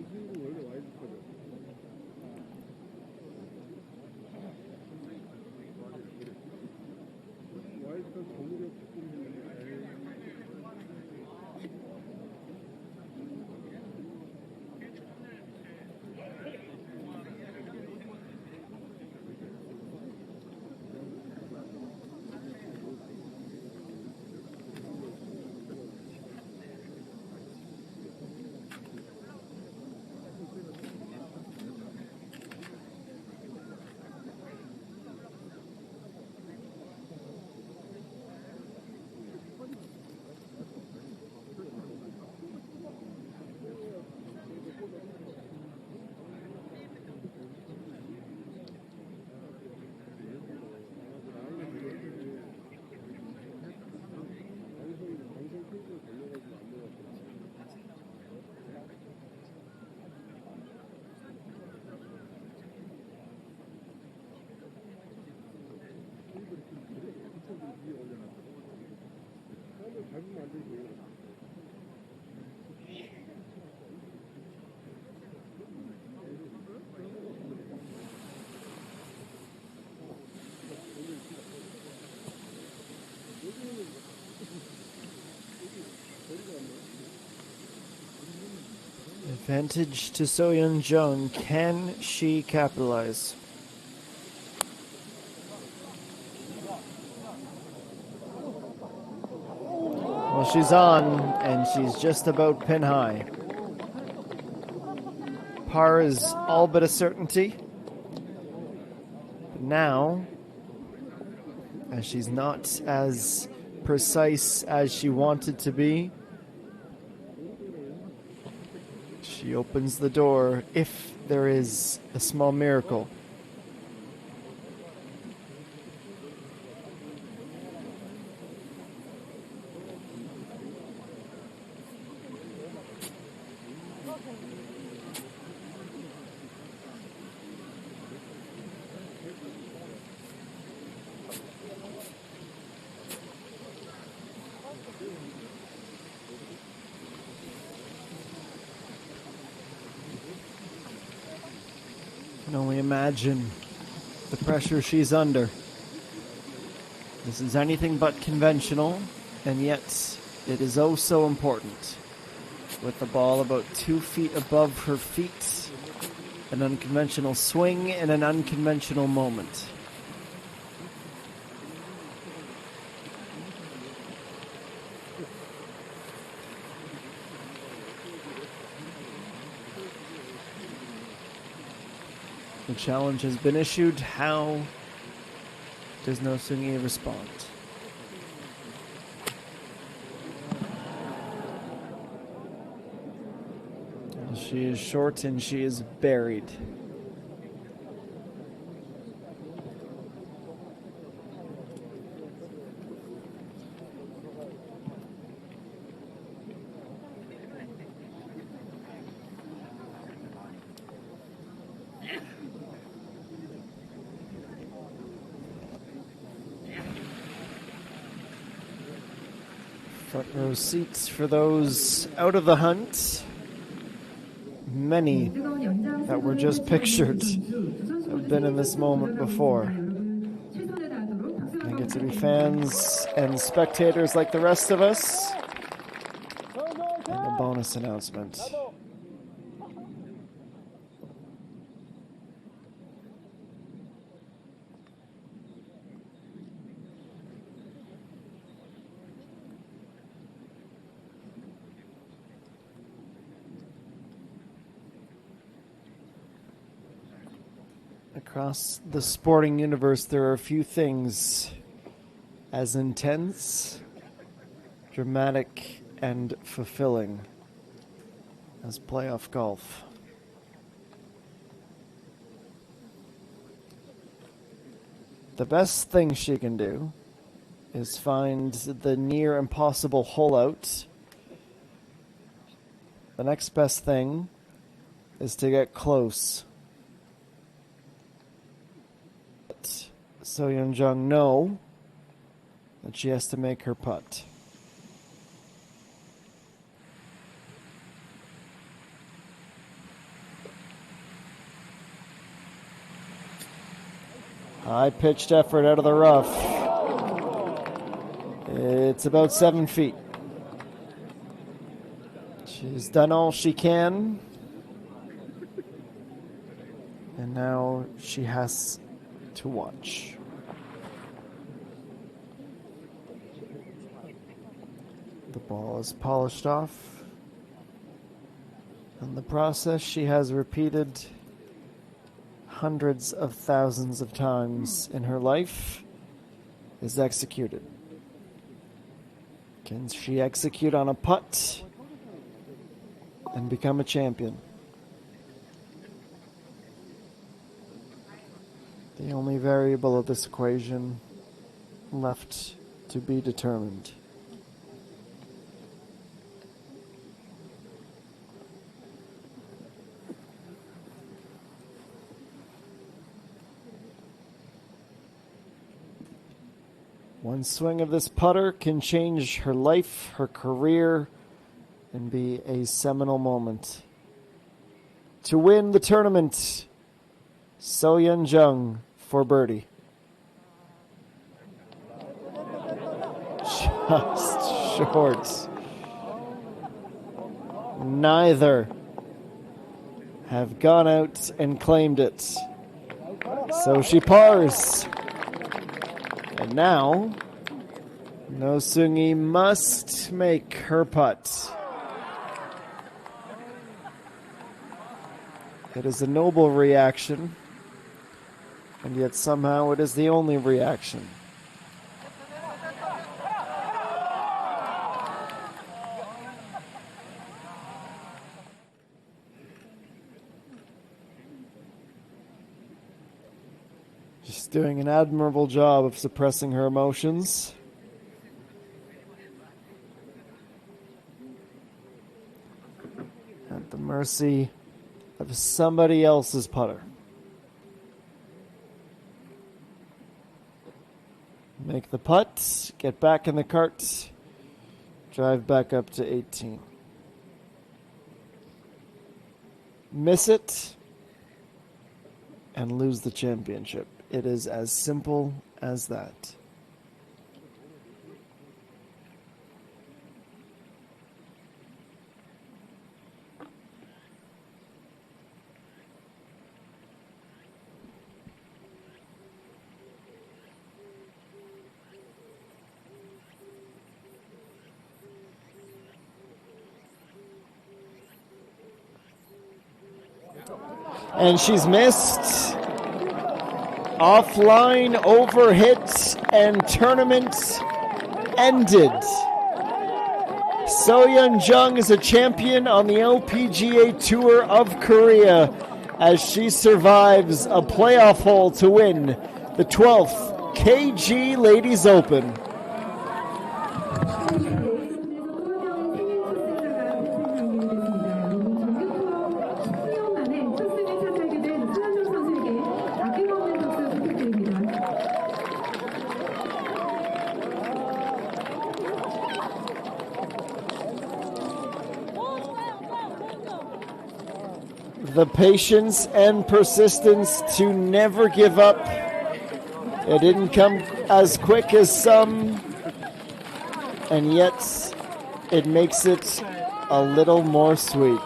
Advantage to So Yeon Jung. Can she capitalize? Well, she's on, and she's just about pin high. Par is all but a certainty. But now, as she's not as precise as she wanted to be, she opens the door if there is a small miracle. Can only imagine the pressure she's under. This is anything but conventional, and yet it is oh so important. With the ball about 2 feet above her feet, an unconventional swing in an unconventional moment. The challenge has been issued. How does No Sung-hee respond? She is short and she is buried. Front row seats for those out of the hunt. Many that were just pictured have been in this moment before. They get to be fans and spectators like the rest of us. And a bonus announcement. Across the sporting universe, there are a few things as intense, dramatic, and fulfilling as playoff golf. The best thing she can do is find the near impossible hole out. The next best thing is to get close. But So Yeon-jung know that she has to make her putt. High-pitched effort out of the rough. It's about 7 feet. She's done all she can. And now she has to watch. The ball is polished off. And the process she has repeated hundreds of thousands of times in her life is executed. Can she execute on a putt and become a champion? The only variable of this equation left to be determined. One swing of this putter can change her life, her career, and be a seminal moment. To win the tournament, So Yeon-jung for birdie. Just short. Neither have gone out and claimed it. So she pars. And now, No Seung-hee must make her putt. It is a noble reaction, and yet somehow it is the only reaction. She's doing an admirable job of suppressing her emotions. At the mercy of somebody else's putter. Make the putt, get back in the cart, drive back up to 18. Miss it, and lose the championship. It is as simple as that. And she's missed. Offline, overhit, and tournament ended. So Yeon-jung is a champion on the LPGA Tour of Korea as she survives a playoff hole to win the 12th KG Ladies Open. The patience and persistence to never give up. It didn't come as quick as some, and yet it makes it a little more sweet.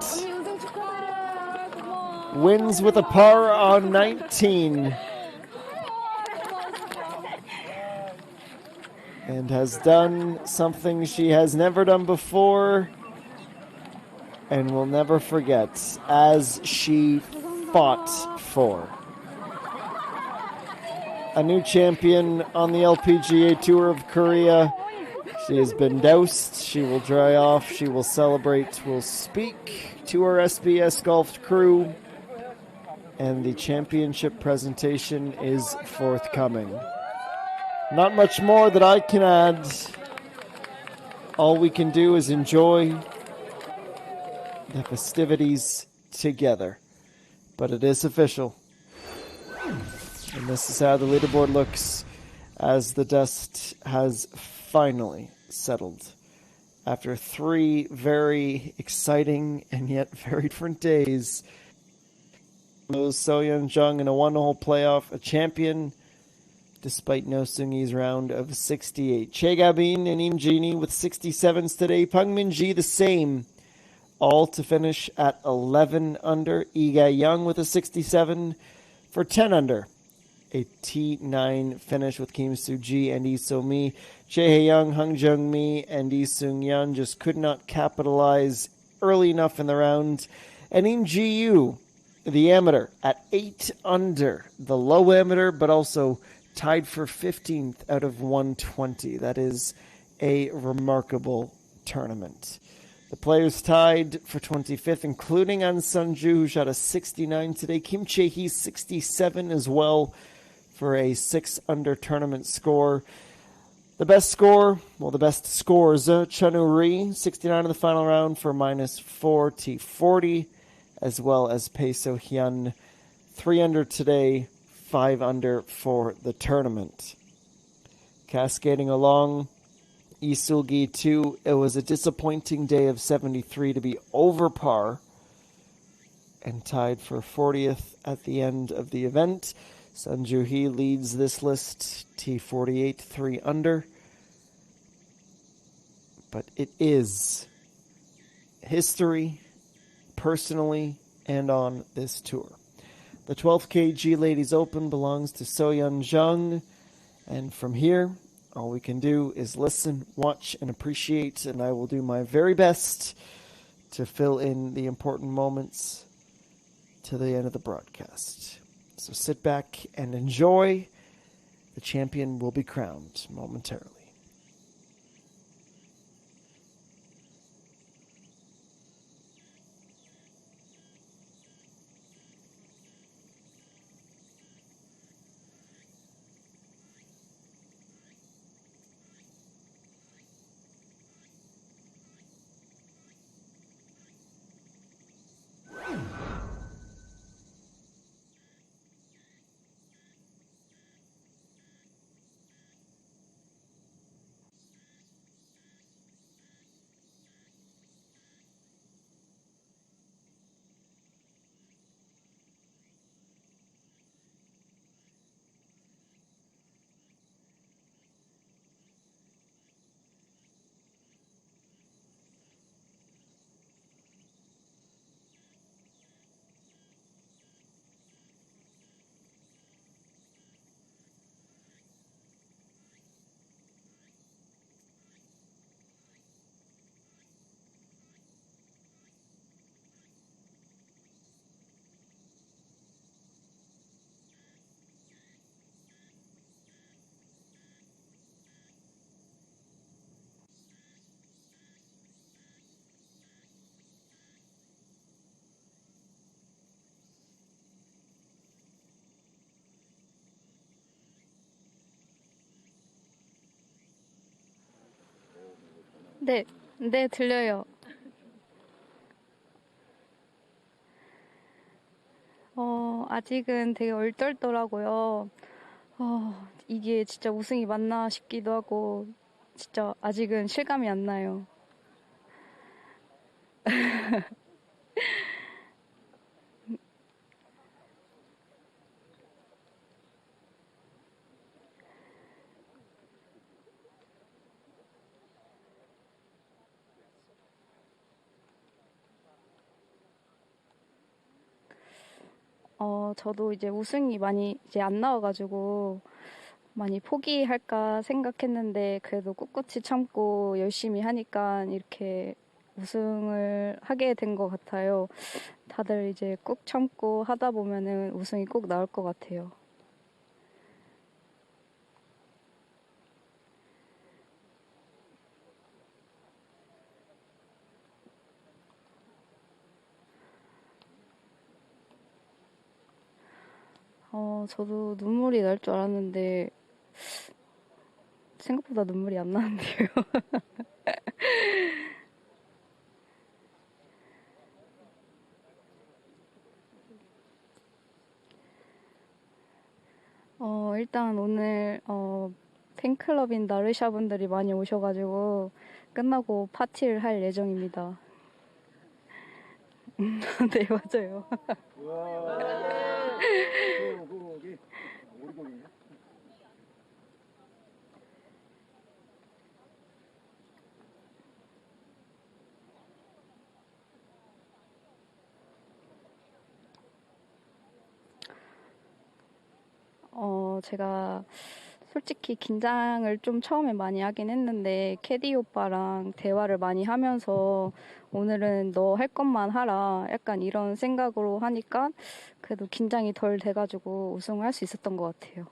Wins with a par on 19. And has done something she has never done before and will never forget, as she fought for. a new champion on the LPGA Tour of Korea. She has been doused. She will dry off. She will celebrate. Will speak to her SBS Golf crew. And the championship presentation is forthcoming. Not much more that I can add. All we can do is enjoy the festivities together. But it is official. And this is how the leaderboard looks as the dust has finally settled. After 3 very exciting and yet very different days, So-Yeon Jung in a 1-hole playoff, a champion, despite No Seung-hee's round of 68. Che Gabin and Im Jini with 67s today. Pang Min-ji the same, all to finish at 11 under. Lee Ga-young with a 67 for 10 under. A T9 finish with Kim Soo-ji and Lee So-mi. Chae Hae-young, Hung Jung-mi, and Lee Seung-yeon just could not capitalize early enough in the round. And Im Ji-yu, the amateur, at 8 under. The low amateur, but also tied for 15th out of 120. That is a remarkable tournament. The players tied for 25th, including An Sun-ju, who shot a 69 today. Kim Chae-hee, 67 as well, for a 6 under tournament score. The best score, well, the best scores, Chun Uri, 69 in the final round for -4 T40, as well as Pei So-hyun, 3 under today, 5 under for the tournament. Cascading along, Lee Sul-gi too. It was a disappointing day of 73 to be over par and tied for 40th at the end of the event. Sun Joo-hee leads this list, T48, 3 under. But it is history, personally, and on this tour. The 12th KG Ladies Open belongs to So-Yeon Jung. And from here, all we can do is listen, watch, and appreciate. And I will do my very best to fill in the important moments to the end of the broadcast. So sit back and enjoy. The champion will be crowned momentarily. 네, 네, 들려요. 아직은 되게 얼떨더라고요. 이게 진짜 우승이 맞나 싶기도 하고, 진짜 아직은 실감이 안 나요. 저도 이제 우승이 많이 이제 안 나와가지고 많이 포기할까 생각했는데 그래도 꿋꿋이 참고 열심히 하니까 이렇게 우승을 하게 된 것 같아요. 다들 이제 꾹 참고 하다 보면은 우승이 꼭 나올 것 같아요. 저도 눈물이 날 줄 알았는데 생각보다 눈물이 안 나는데요. 일단 오늘 팬클럽인 나르샤 분들이 많이 오셔가지고 끝나고 파티를 할 예정입니다. 네, 맞아요. 제가 솔직히 긴장을 좀 처음에 많이 하긴 했는데 캐디 오빠랑 대화를 많이 하면서 오늘은 너 할 것만 하라 약간 이런 생각으로 하니까 그래도 긴장이 덜 돼가지고 우승을 할 수 있었던 것 같아요.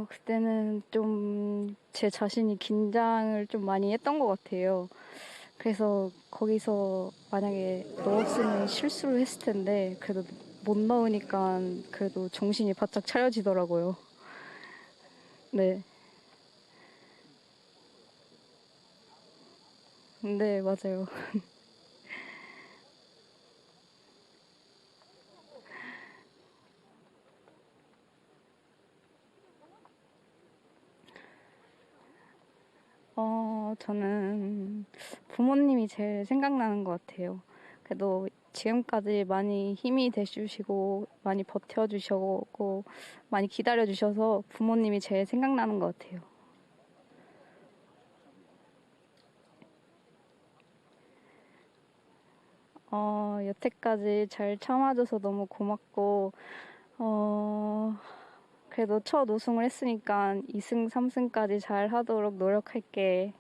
그때는 좀 제 자신이 긴장을 좀 많이 했던 것 같아요. 그래서 거기서 만약에 넣었으면 실수를 했을 텐데 그래도 못 넣으니까 그래도 정신이 바짝 차려지더라고요. 네. 네, 맞아요. 저는 부모님이 제일 생각나는 것 같아요. 그래도 지금까지 많이 힘이 돼주시고, 많이 버텨주시고, 많이 기다려주셔서 부모님이 제일 생각나는 것 같아요. 여태까지 잘 참아줘서 너무 고맙고, 그래도 첫 우승을 했으니까 2승, 3승까지 잘 하도록 노력할게.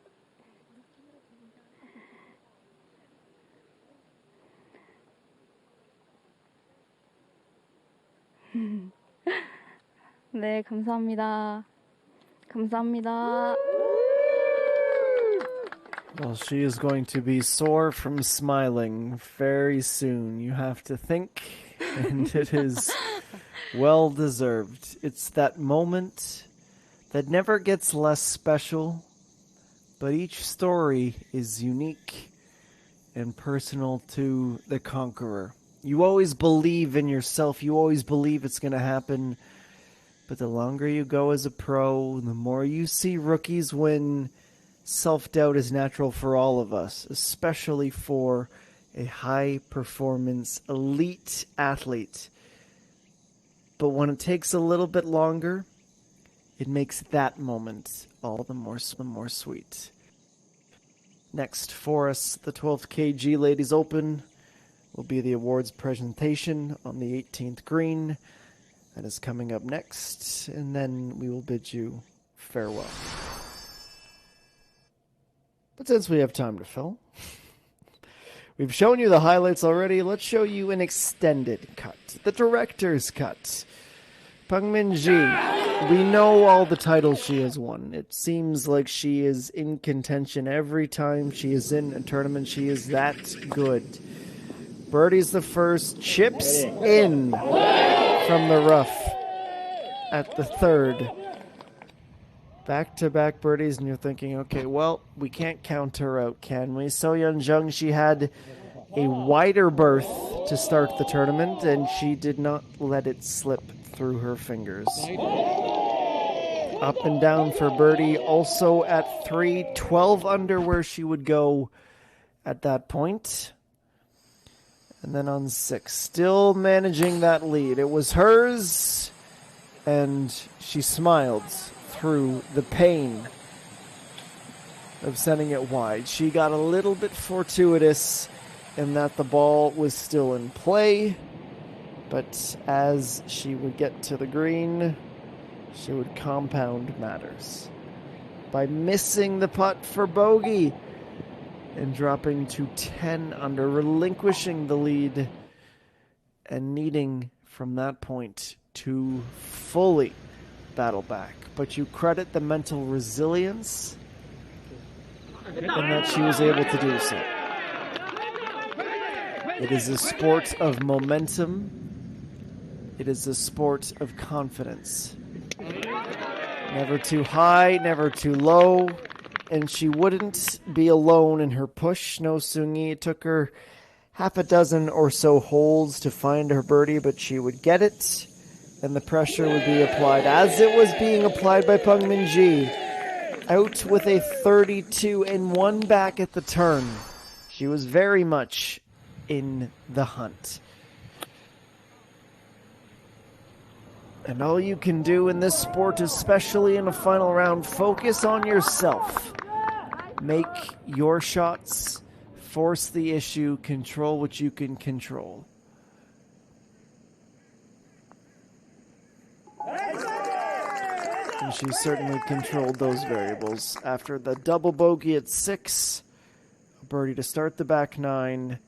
네, 감사합니다. 감사합니다. Well, she is going to be sore from smiling very soon. You have to think, and it is well deserved. It's that moment that never gets less special, but each story is unique and personal to the conqueror. You always believe in yourself, you always believe it's going to happen, but the longer you go as a pro, the more you see rookies win. Self-doubt is natural for all of us, especially for a high-performance elite athlete. But when it takes a little bit longer, it makes that moment all the more sweet. Next for us, the 12th KG Ladies Open will be the awards presentation on the 18th green. That is coming up next, and then we will bid you farewell. But since we have time to fill, we've shown you the highlights already. Let's show you an extended cut, the director's cut. Pangmin Ji, we know all the titles she has won. It seems like she is in contention every time she is in a tournament. She is that good. Birdie's the first, chips in from the rough at the third. Back-to-back birdies, and you're thinking, okay, well, we can't count her out, can we? So Yeon Jung, she had a wider berth to start the tournament, and she did not let it slip through her fingers. Up and down for birdie, also at 3, 12 under where she would go at that point. And then on 6, still managing that lead. It was hers, and she smiled through the pain of sending it wide. She got a little bit fortuitous in that the ball was still in play, but as she would get to the green, she would compound matters by missing the putt for bogey and dropping to 10 under, relinquishing the lead and needing from that point to fully battle back. But you credit the mental resilience and that she was able to do so. It is a sport of momentum. It is a sport of confidence. Never too high, never too low, and she wouldn't be alone in her push. No Seung-Yi. It took her half a dozen or so holes to find her birdie, but she would get it, and the pressure would be applied as it was being applied by Peng Min-ji. Out with a 32 and one back at the turn. She was very much in the hunt. And all you can do in this sport, especially in a final round, focus on yourself. Make your shots, force the issue, control what you can control. And she certainly controlled those variables. After the double bogey at 6, a birdie to start the back 9,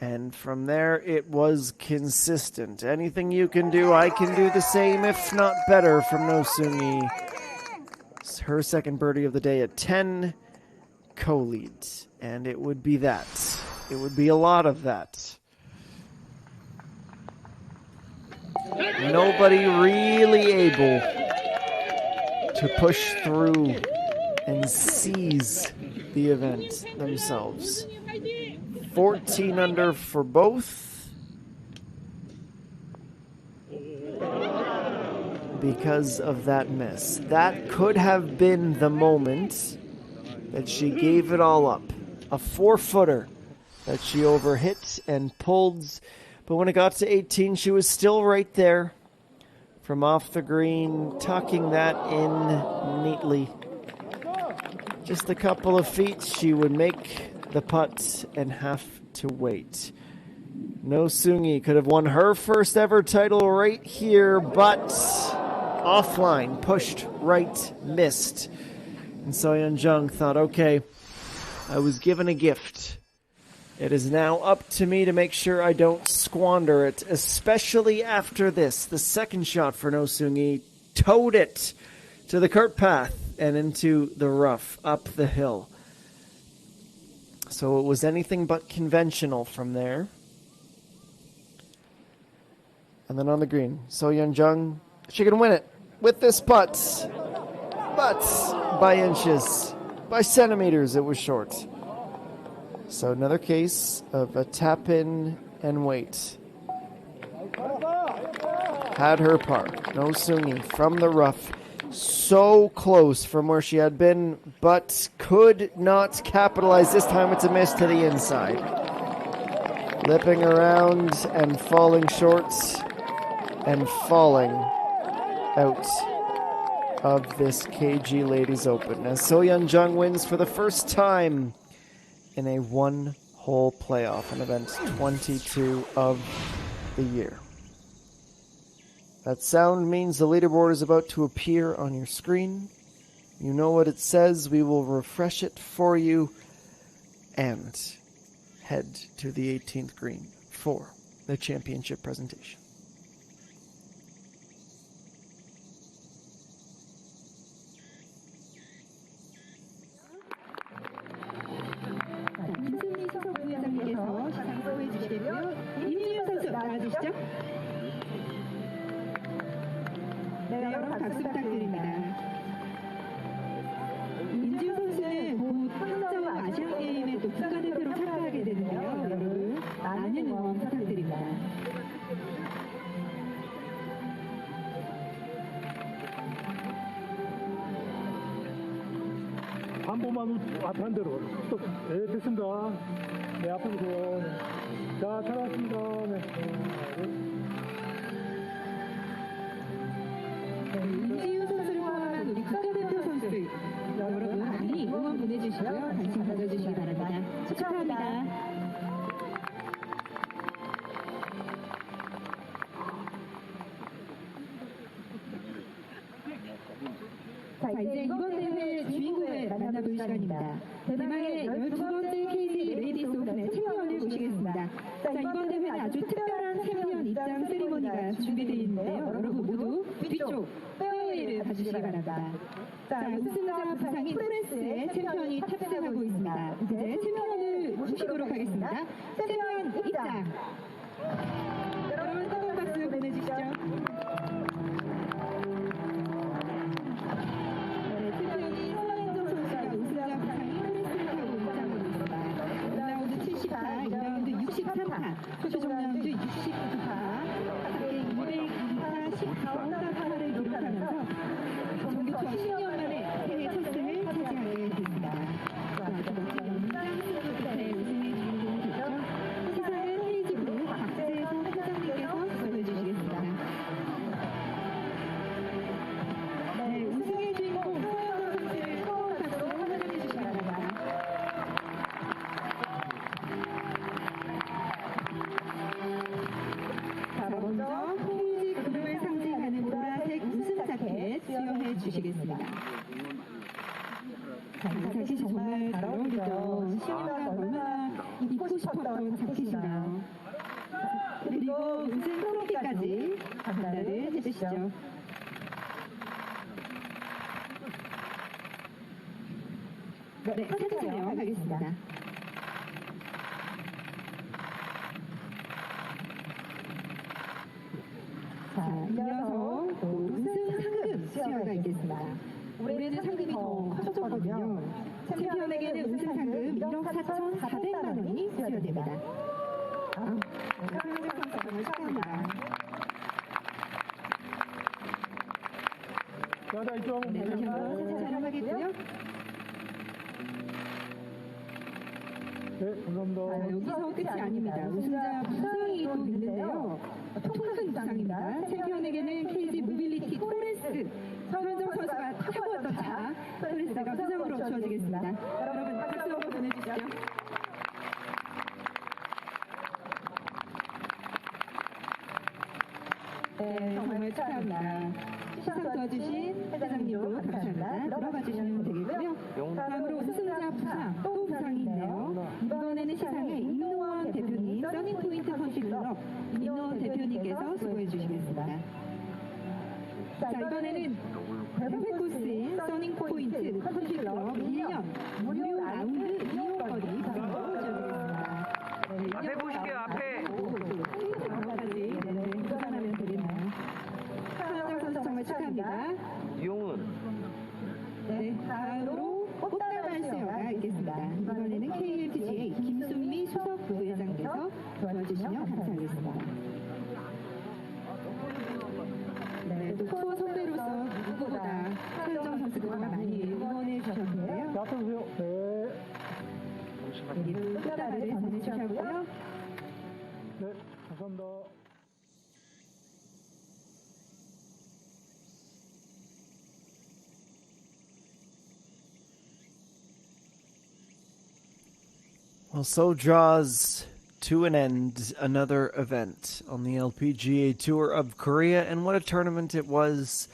and from there it was consistent. Anything you can do, I can do the same, if not better, from No Seung-Yi. It's her second birdie of the day at 10, co-lead, and it would be that. It would be a lot of that. Nobody really able to push through and seize the event themselves. 14 under for both because of that miss. That could have been the moment that she gave it all up. A 4-footer that she overhit and pulled, but when it got to 18, she was still right there from off the green, tucking that in neatly. Just a couple of feet, she would make the putt and have to wait. No Seung-Yi could have won her first ever title right here, but offline, pushed right, missed. And So-Yeon Jung thought, okay, I was given a gift. It is now up to me to make sure I don't squander it, especially after this. The second shot for No Seung-Yi towed it to the cart path and into the rough, up the hill. So it was anything but conventional from there. And then on the green, So-Yeon Jung, she can win it with this putt. But by inches, by centimeters, it was short. So another case of a tap in and wait. Had her par. No Seung-Yi from the rough. So close from where she had been, but could not capitalize. This time it's a miss to the inside. Lipping around and falling short and falling out of this KG Ladies Open. As So-Yeon Jung wins for the first time in a one-hole playoff, an event 22 of the year. That sound means the leaderboard is about to appear on your screen. You know what it says. We will refresh it for you and head to the 18th green for the championship presentation. 네, 여러분 박수 부탁드립니다. 인지우 선수는 곧 항저우 아시안 게임에 또 국가대표로 참가하게 되는데요. 여러분 많은 응원 부탁드립니다. 한 번만 앞한 대로. 네, 됐습니다. 네, 앞으로 보세요. 자, 잘 왔습니다. 네. 인지우 선수를 포함한 우리 국가대표 선수들 여러분 많이 응원 보내주시고요. 관심 가져주시기 바랍니다. 축하합니다. 자, 이제 이번 대회 주인공을 만나볼 시간입니다. 대망의 12번째 KG 레이디스 오픈의 챔피언을 모시겠습니다. 자, 이번 대회는 아주 특별한 챔피언 입장 세리머니가 준비되어 있는데요. 여러분 모두 뒤쪽 페어웨이를 봐주시기 바랍니다. 자, 우승자 부상인 프레스의 챔피언이 탑승하고 있습니다. 있습니다. 이제 챔피언을 모시도록 하겠습니다. 챔피언 입장. 여러분 뜨거운 박수 보내주시죠. 네, 챔피언이 서현정 선수가 우승자 부상이 프레스하고 입장하고 있습니다. 1라운드 74, 2라운드 63파, 최종 라운드 69파, 합계 202파 14파를 기록하면서 전국 10년 만에 세계 첫 승을 차지하게 됐습니다. 아주 멋진 연장 스포츠단의 우승의 주인공이 됐죠. 시상은 헤이즈그룹 박재성 회장님께서 수고해 주시겠습니다. 네, 우승의 주인공 서현정 선수를 뜨거운 박수로 환영해 주시기 바랍니다. 자, 먼저 헤이즈 그룹을 상징하는 보라색 우승 자켓 수여해 주시겠습니다. 자, 이 자켓이 정말 잘 어울리죠. 시민가 얼마나 입고 싶었던 자켓인가요? 그리고 우승 트로피까지 전달을 해주시죠. 네, 사진 촬영하겠습니다. 자, 이어서 우승 상금 수여가 있겠습니다. 올해는 상금이 더 커졌거든요. 챔피언에게는 우승 상금 1억 4,400만 원이 수여됩니다. 서현정 선수 정말 축하합니다. 자, 이쪽. 네, 다시 한번 사진 촬영하겠고요. 네, 감사합니다. 여기서 끝이 아닙니다. 우승자 부상이 또 있는데요. 통큰 부상입니다. 챔피언에게는 KG 모빌리티 토레스 서현정 선수가 타고 왔던 차 토레스가 부상으로 주어지겠습니다. 여러분 박수 한번 보내주시죠. 네, 정말 축하합니다. 시상 도와주신 회장님도 감사합니다. 들어가 주시면 되겠고요. 다음으로 우승자 부상, 또 부상이 있네요. 이번에는 시상에 임노원 대표님, 써닝포인트 컨트리클럽 임노원 대표님께서 수고해 주시겠습니다. 자, 이번에는 대회 코스인 써닝포인트 컨트리클럽 1년 무료 라운드 이용권이 바로 주어지겠습니다. 앞에 보실게요, 앞에. 도전하면 되겠나요? 서현정 선수 정말 축하합니다. 이용은 네, 다음으로 꽃다발 수여가 있겠습니다. 이번에는 KLPGA 김순미 수석 부회장께서 도와주시면 감사하겠습니다. 네, 또 투어 선배로서 누구보다 서현정 선수가 많이 응원해 주셨는데요. 자, 앞에 보세요. 네. 여기도 꽃다발을 전해주셨고요. 네, 감사합니다. Well, so draws to an end another event on the LPGA Tour of Korea, and what a tournament it was.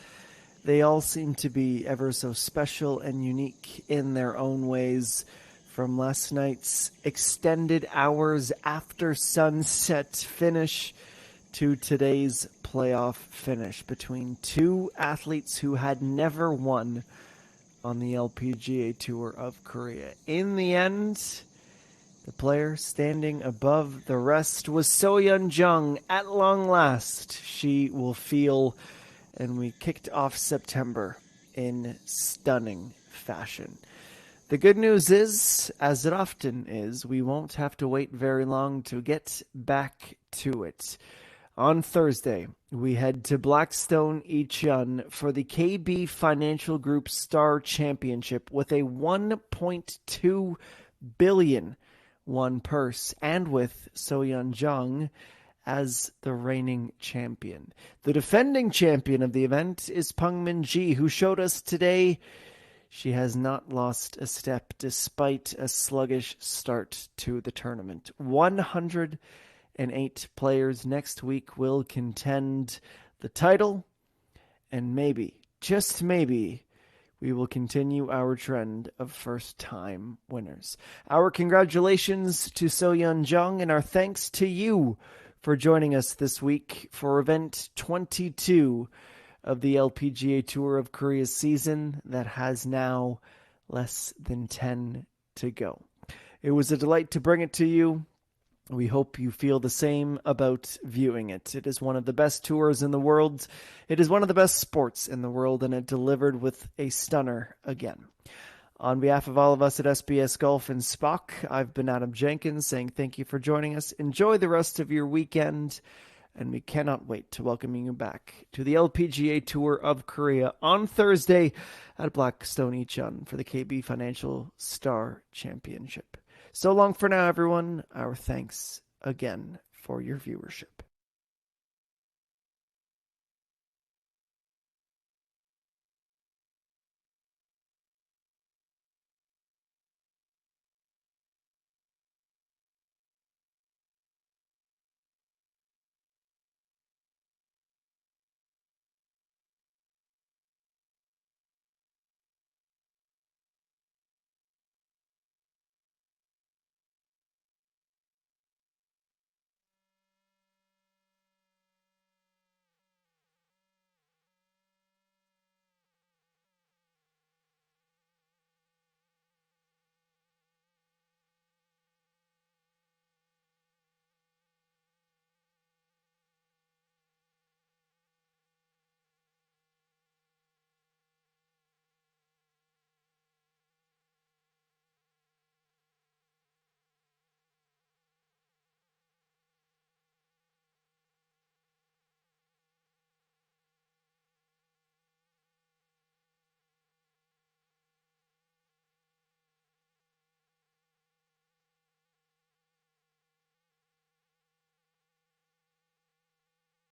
They all seem to be ever so special and unique in their own ways. From last night's extended hours after sunset finish to today's playoff finish between two athletes who had never won on the LPGA Tour of Korea. In the end, the player standing above the rest was So-Yeon Jung. At long last, she will feel, and we kicked off September in stunning fashion. The good news is, as it often is, we won't have to wait very long to get back to it. On Thursday, we head to Blackstone Icheon for the KB Financial Group Star Championship with a $1.2 billion won purse, and with So-Yeon Jung as the reigning champion. The defending champion of the event is Peng Min-ji, who showed us today she has not lost a step despite a sluggish start to the tournament. 108 players next week will contend the title, and maybe, just maybe, we will continue our trend of first-time winners. Our congratulations to So-Yeon Jung, and our thanks to you for joining us this week for event 22 of the LPGA Tour of Korea season that has now less than 10 to go. It was a delight to bring it to you. We hope you feel the same about viewing it. It is one of the best tours in the world. It is one of the best sports in the world, and it delivered with a stunner again. On behalf of all of us at SBS Golf and Spock, I've been Adam Jenkins saying thank you for joining us. Enjoy the rest of your weekend, and we cannot wait to welcome you back to the LPGA Tour of Korea on Thursday at Blackstone Icheon for the KB Financial Star Championship. So long for now, everyone. Our thanks again for your viewership.